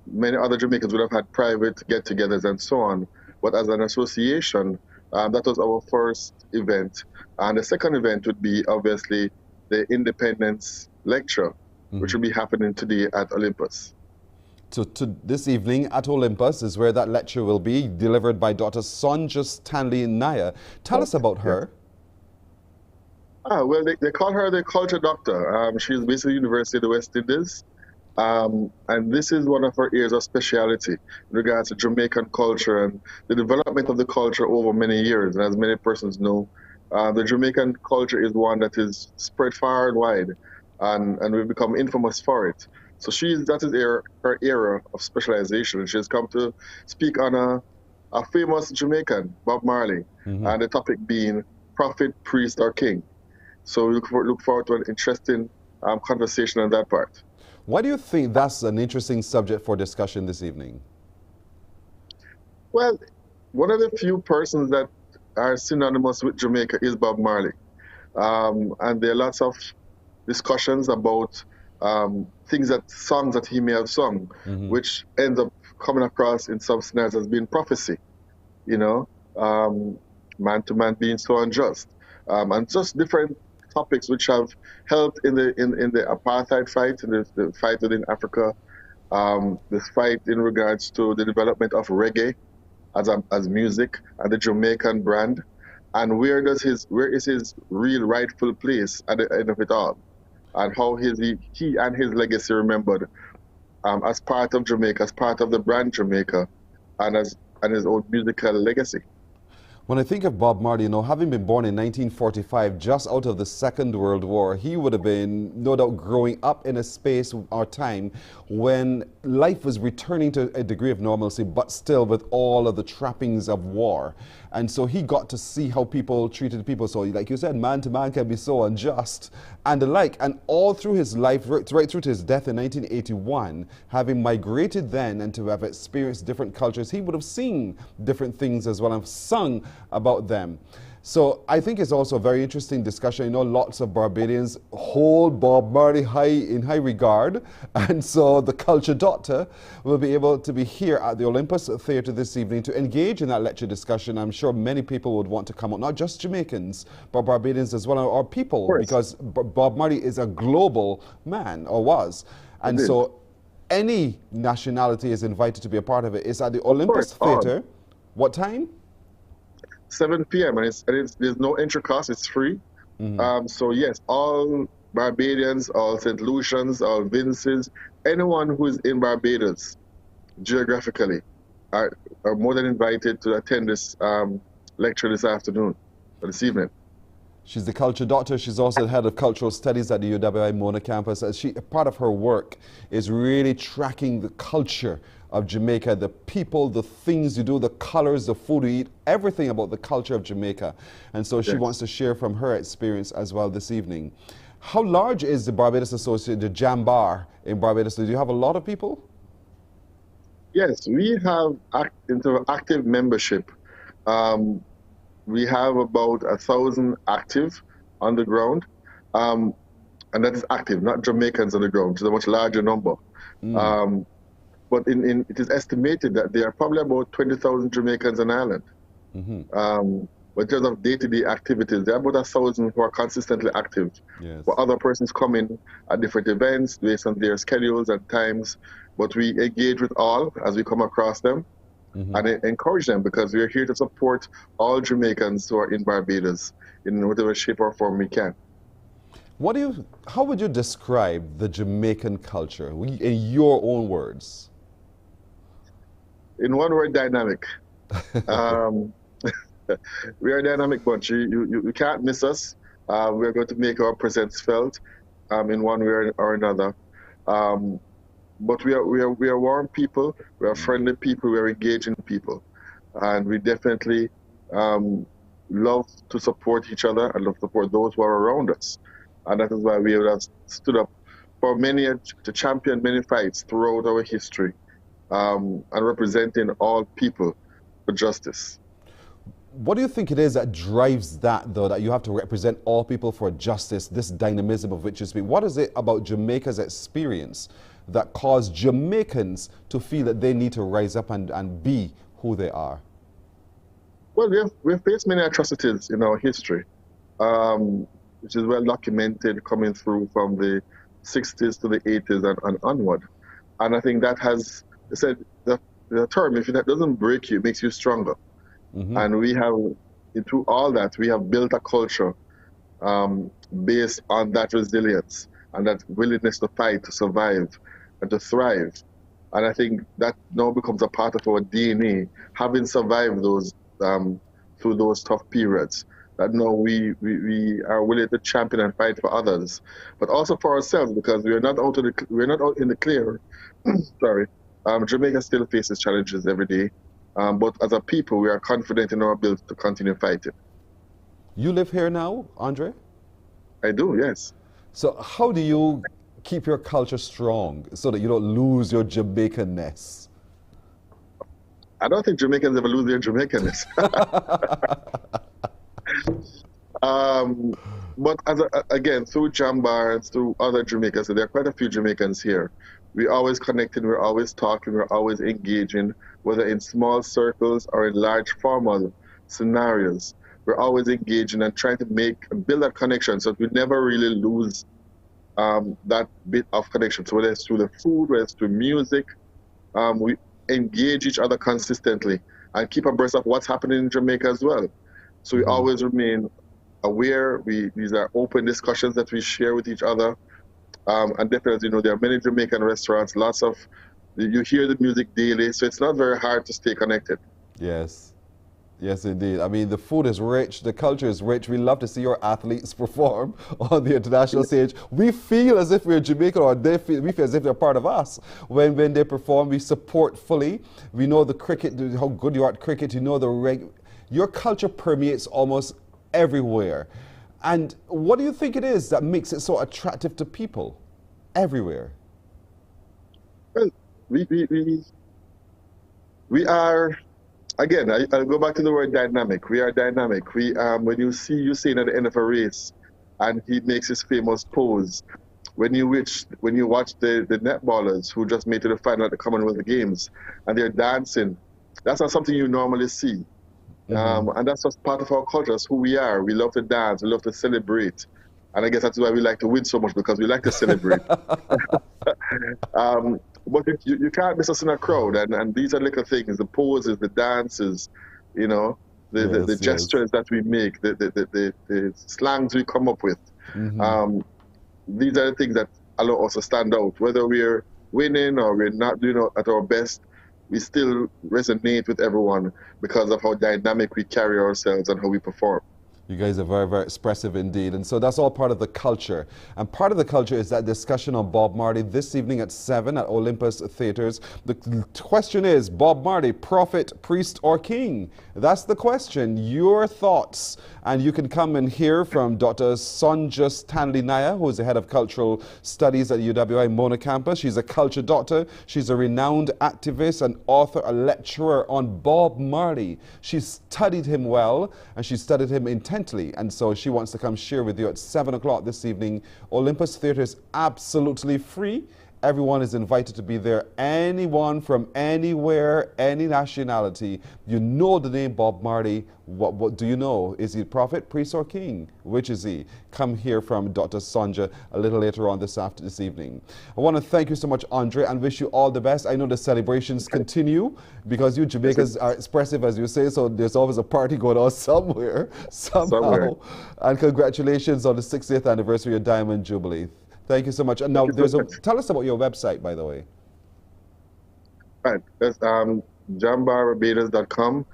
Many other Jamaicans would have had private get-togethers and so on, but as an association, that was our first event. And the second event would be, obviously, the Independence Lecture, which will be happening today at Olympus. So this evening at Olympus is where that lecture will be, delivered by Dr. Sonja Stanley Naya. Tell us about her. Well, they call her the culture doctor. She's based at the University of the West Indies. And this is one of her areas of speciality in regards to Jamaican culture and the development of the culture over many years. And as many persons know, the Jamaican culture is one that is spread far and wide, and we've become infamous for it. So that is her area of specialization. And she has come to speak on a famous Jamaican, Bob Marley, and the topic being prophet, priest, or king. So we look forward to an interesting conversation on that part. Why do you think that's an interesting subject for discussion this evening? Well, one of the few persons that are synonymous with Jamaica is Bob Marley. And there are lots of discussions about songs that he may have sung, which ends up coming across in some scenarios as being prophecy, man to man being so unjust, and just different topics which have helped in the apartheid fight, in the fight within Africa, this fight in regards to the development of reggae as music and the Jamaican brand, and where is his real rightful place at the end of it all, and how he and his legacy remembered as part of Jamaica, as part of the brand Jamaica, and his own musical legacy. When I think of Bob Marley, having been born in 1945, just out of the Second World War, he would have been, no doubt, growing up in a space or time when life was returning to a degree of normalcy, but still with all of the trappings of war. And so he got to see how people treated people. So like you said, man to man can be so unjust and the like. And all through his life, right through to his death in 1981, having migrated then and to have experienced different cultures, he would have seen different things as well and sung about them. So I think it's also a very interesting discussion. Lots of Barbadians hold Bob Marley in high regard, and so the culture doctor will be able to be here at the Olympus Theatre this evening to engage in that lecture discussion. I'm sure many people would want to come out, not just Jamaicans, but Barbadians as well, or people, because Bob Marley is a global man, or was. And so any nationality is invited to be a part of it. It's at the Olympus Theatre. What time? 7 p.m. and there's no entry cost. It's free. So yes, all Barbadians, all St. Lucians, all Vinces, anyone who is in Barbados geographically are more than invited to attend this lecture this afternoon, or this evening. She's the culture doctor. She's also the head of cultural studies at the UWI Mona campus. Part of her work is really tracking the culture of Jamaica, the people, the things you do, the colors, the food you eat, everything about the culture of Jamaica. And so she wants to share from her experience as well this evening. How large is the Barbados Association, the Jam Bar in Barbados? Do you have a lot of people? Yes, we have active membership. We have about 1,000 active on the ground, and that is active, not Jamaicans on the ground, which is a much larger number. But it is estimated that there are probably about 20,000 Jamaicans on Ireland. But in terms of day-to-day activities, there are about 1,000 who are consistently active. Yes. But other persons come in at different events based on their schedules and times. But we engage with all as we come across them and encourage them, because we are here to support all Jamaicans who are in Barbados in whatever shape or form we can. How would you describe the Jamaican culture in your own words? In one word, dynamic. We are a dynamic bunch. You can't miss us. We're going to make our presence felt in one way or another. But we are warm people. We are friendly people. We are engaging people, and we definitely love to support each other and love to support those who are around us. And that is why we have stood up for to champion many fights throughout our history, and representing all people for justice. What do you think it is that drives that, though, that you have to represent all people for justice, this dynamism of which you speak? What is it about Jamaica's experience that caused Jamaicans to feel that they need to rise up and be who they are? Well, we've faced many atrocities in our history, which is well documented coming through from the 60s to the 80s and onward. And I think that has, said the term, if that doesn't break you, it makes you stronger. And we have, through all that, we have built a culture based on that resilience and that willingness to fight, to survive, and to thrive. And I think that now becomes a part of our DNA, having survived those through those tough periods. That now we are willing to champion and fight for others, but also for ourselves, because we're not out in the clear. Sorry, Jamaica still faces challenges every day. But as a people, we are confident in our ability to continue fighting. You live here now, Andre? I do, yes. So how do you keep your culture strong so that you don't lose your Jamaican-ness? I don't think Jamaicans ever lose their Jamaican-ness. But again, through Jambar and through other Jamaicans, so there are quite a few Jamaicans here. We're always connecting, we're always talking, we're always engaging, whether in small circles or in large formal scenarios. We're always engaging and trying to build that connection so that we never really lose that bit of connection. So whether it's through the food, whether it's through music, we engage each other consistently and keep abreast of what's happening in Jamaica as well. So we always remain aware. These are open discussions that we share with each other. And definitely, there are many Jamaican restaurants, you hear the music daily, so it's not very hard to stay connected. Yes. Yes, indeed. I mean, the food is rich, the culture is rich. We love to see your athletes perform on the international stage. We feel as if we're Jamaican, or we feel as if they're part of us. When they perform, we support fully. We know the cricket, how good you are at cricket. You know your culture permeates almost everywhere. And what do you think it is that makes it so attractive to people everywhere? Well, we are, again, I'll go back to the word dynamic. We are dynamic. When you see Usain at the end of a race and he makes his famous pose, when you watch the netballers who just made to the final at the Commonwealth Games and they're dancing, that's not something you normally see. And that's just part of our culture. That's who we are. We love to dance. We love to celebrate. And I guess that's why we like to win so much, because we like to celebrate. But you can't miss us in a crowd. And these are little things, the poses, the dances, the gestures that we make, the slangs we come up with. These are the things that allow us to stand out. Whether we're winning or we're not doing at our best, we still resonate with everyone because of how dynamic we carry ourselves and how we perform. You guys are very, very expressive indeed. And so that's all part of the culture. And part of the culture is that discussion on Bob Marley this evening at 7 at Olympus Theatres. The question is, Bob Marley, prophet, priest, or king? That's the question. Your thoughts. And you can come and hear from Dr. Sonja Stanley Naya, who is the head of cultural studies at UWI Mona campus. She's a culture doctor. She's a renowned activist, an author, a lecturer on Bob Marley. She studied him well, and she studied him intensely. And so she wants to come share with you at 7 o'clock this evening. Olympus Theatre is absolutely free. Everyone is invited to be there. Anyone from anywhere, any nationality. You know the name Bob Marley. What do you know? Is he prophet, priest, or king? Which is he? Come hear from Dr. Sonja a little later on this evening. I want to thank you so much, Andre, and wish you all the best. I know the celebrations continue because you Jamaicans are expressive, as you say, so there's always a party going on somewhere, somehow. And congratulations on the 60th anniversary of Diamond Jubilee. Thank you so much. And now, tell us about your website, by the way. Right. That's jambarbarbados.com.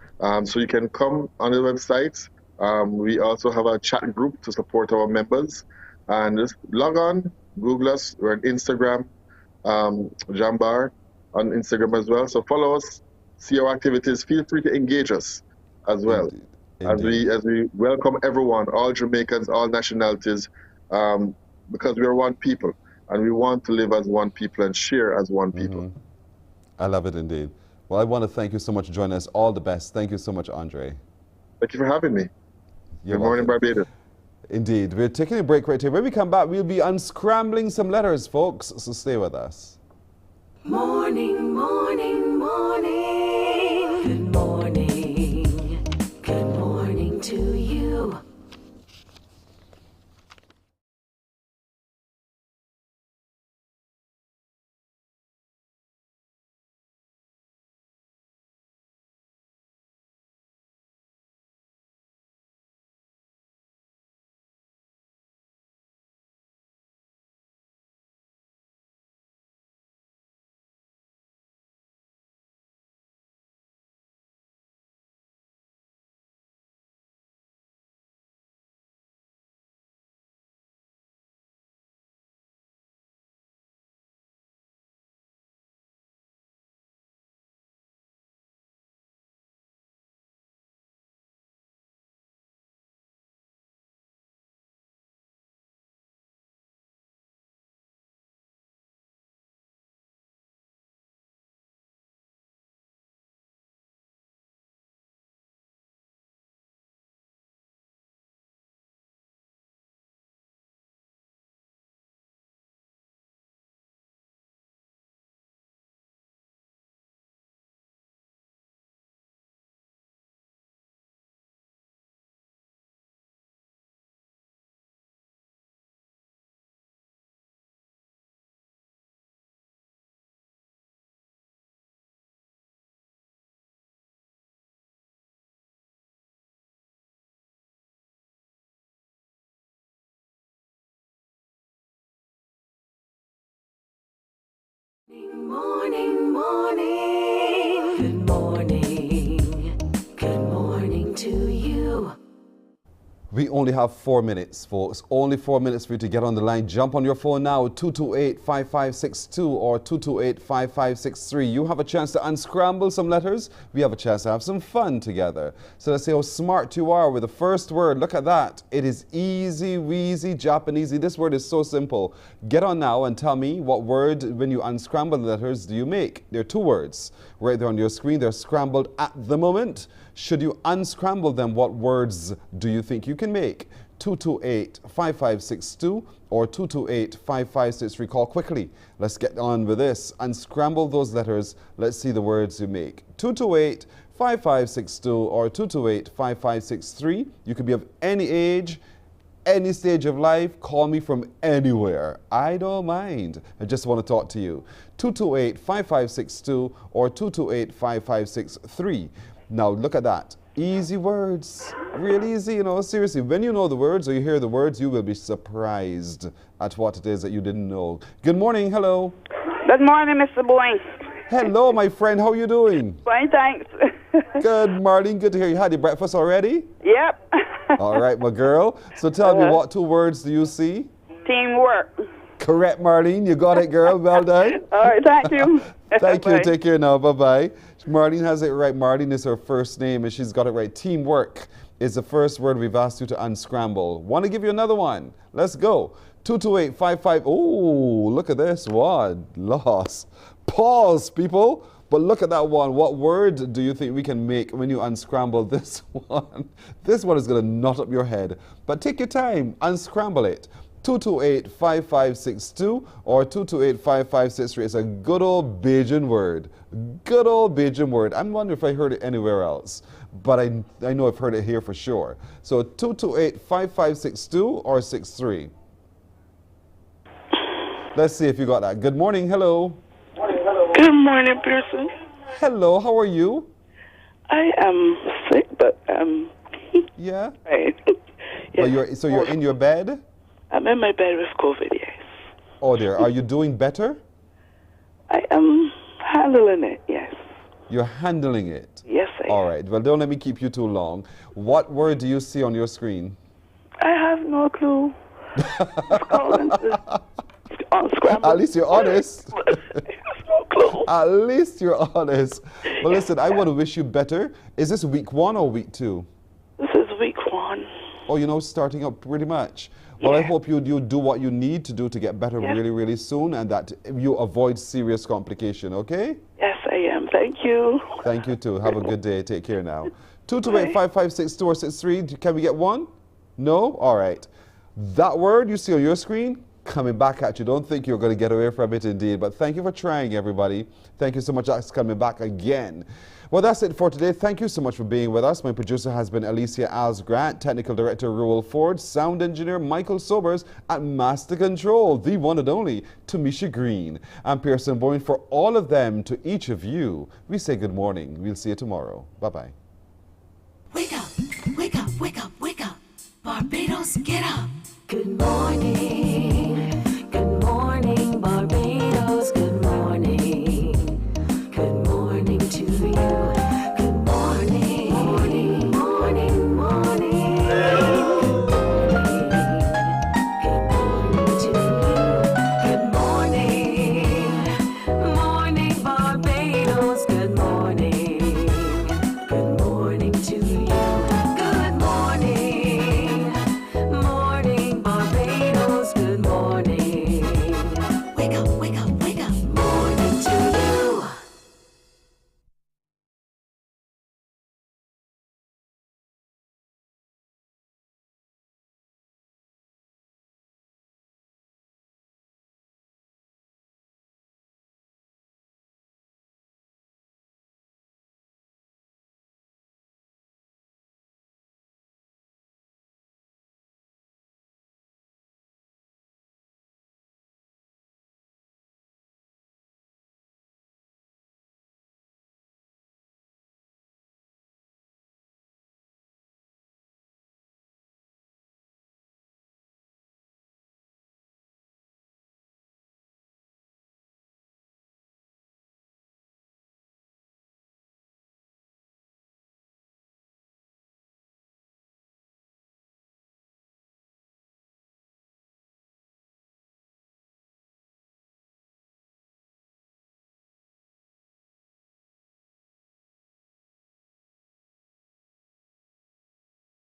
So you can come on the website. We also have a chat group to support our members. And just log on, Google us. We're on Instagram, Jambar on Instagram as well. So follow us, see our activities. Feel free to engage us as well. Indeed. As we welcome everyone, all Jamaicans, all nationalities, because we are one people, and we want to live as one people and share as one people. I love it indeed. Well, I want to thank you so much for joining us. All the best. Thank you so much, Andre. Thank you for having me. Good morning, Barbados. Indeed. We're taking a break right here. When we come back, we'll be unscrambling some letters, folks, so stay with us. Morning, morning, morning. Good morning. Good morning to you. Morning, morning. Good morning. Good morning to you. We only have 4 minutes, folks. Only 4 minutes for you to get on the line. Jump on your phone now, 228-5562 or 228-5563. You have a chance to unscramble some letters. We have a chance to have some fun together. So let's see how smart you are with the first word. Look at that. It is easy, wheezy, Japanesey. This word is so simple. Get on now and tell me what word, when you unscramble the letters, do you make? There are 2 words right there on your screen. They're scrambled at the moment. Should you unscramble them, what words do you think you can make? 228-5562 or 228-5563. Call quickly. Let's get on with this. Unscramble those letters. Let's see the words you make. 228-5562 or 228-5563. You could be of any age, any stage of life. Call me from anywhere. I don't mind. I just want to talk to you. 228-5562 or 228-5563. Now, look at that. Easy words. Real easy, you know, seriously. When you know the words or you hear the words, you will be surprised at what it is that you didn't know. Good morning. Hello. Good morning, Mr. Boyne. Hello, my friend. How are you doing? Fine, thanks. Good, Marlene. Good to hear you. Had your breakfast already? Yep. All right, my girl. So tell me, what 2 words do you see? Teamwork. Correct, Marlene. You got it, girl. Well done. All right, thank you. Thank you. Bye. Take care now. Bye-bye. Marlene has it right. Marlene is her first name, and she's got it right. Teamwork is the first word we've asked you to unscramble. Want to give you another one? Let's go. 228-55. Oh, look at this one. Lost. Pause, people. But look at that one. What word do you think we can make when you unscramble this one? This one is going to knot up your head. But take your time. Unscramble it. 228-5562 or 228-5563. It's a good old Bajan word. Good old Bajan word. I'm wondering if I heard it anywhere else. But I know I've heard it here for sure. So 228-5562 or 63. Let's see if you got that. Good morning. Hello. Good morning, Pearson. Hello. How are you? I am sick, but yeah. Right. Yes. So you're in your bed? I'm in my bed with COVID, yes. Oh dear. Are you doing better? I am handling it, yes. You're handling it? Yes, I am. All right. Well, don't let me keep you too long. What word do you see on your screen? I have no clue. At least you're honest. At least you're honest. Well, listen, I want to wish you better. Is this week 1 or week 2? This is week 1. Oh, you know, starting up pretty much. Well, I hope you do what you need to do to get better really, really soon, and that you avoid serious complication, okay? Yes, I am. Thank you. Thank you, too. Have a good day. Take care now. 228-5562-63. Can we get one? No? All right. That word you see on your screen, coming back at you. Don't think you're going to get away from it indeed. But thank you for trying, everybody. Thank you so much. That's coming back again. Well, that's it for today. Thank you so much for being with us. My producer has been Alicia Alsgrant, Technical Director Ruel Ford, Sound Engineer Michael Sobers, at Master Control, the one and only Tamisha Green. I'm Pearson Boyne. For all of them, to each of you, we say good morning. We'll see you tomorrow. Bye-bye. Wake up, wake up, wake up, wake up. Barbados, get up. Good morning.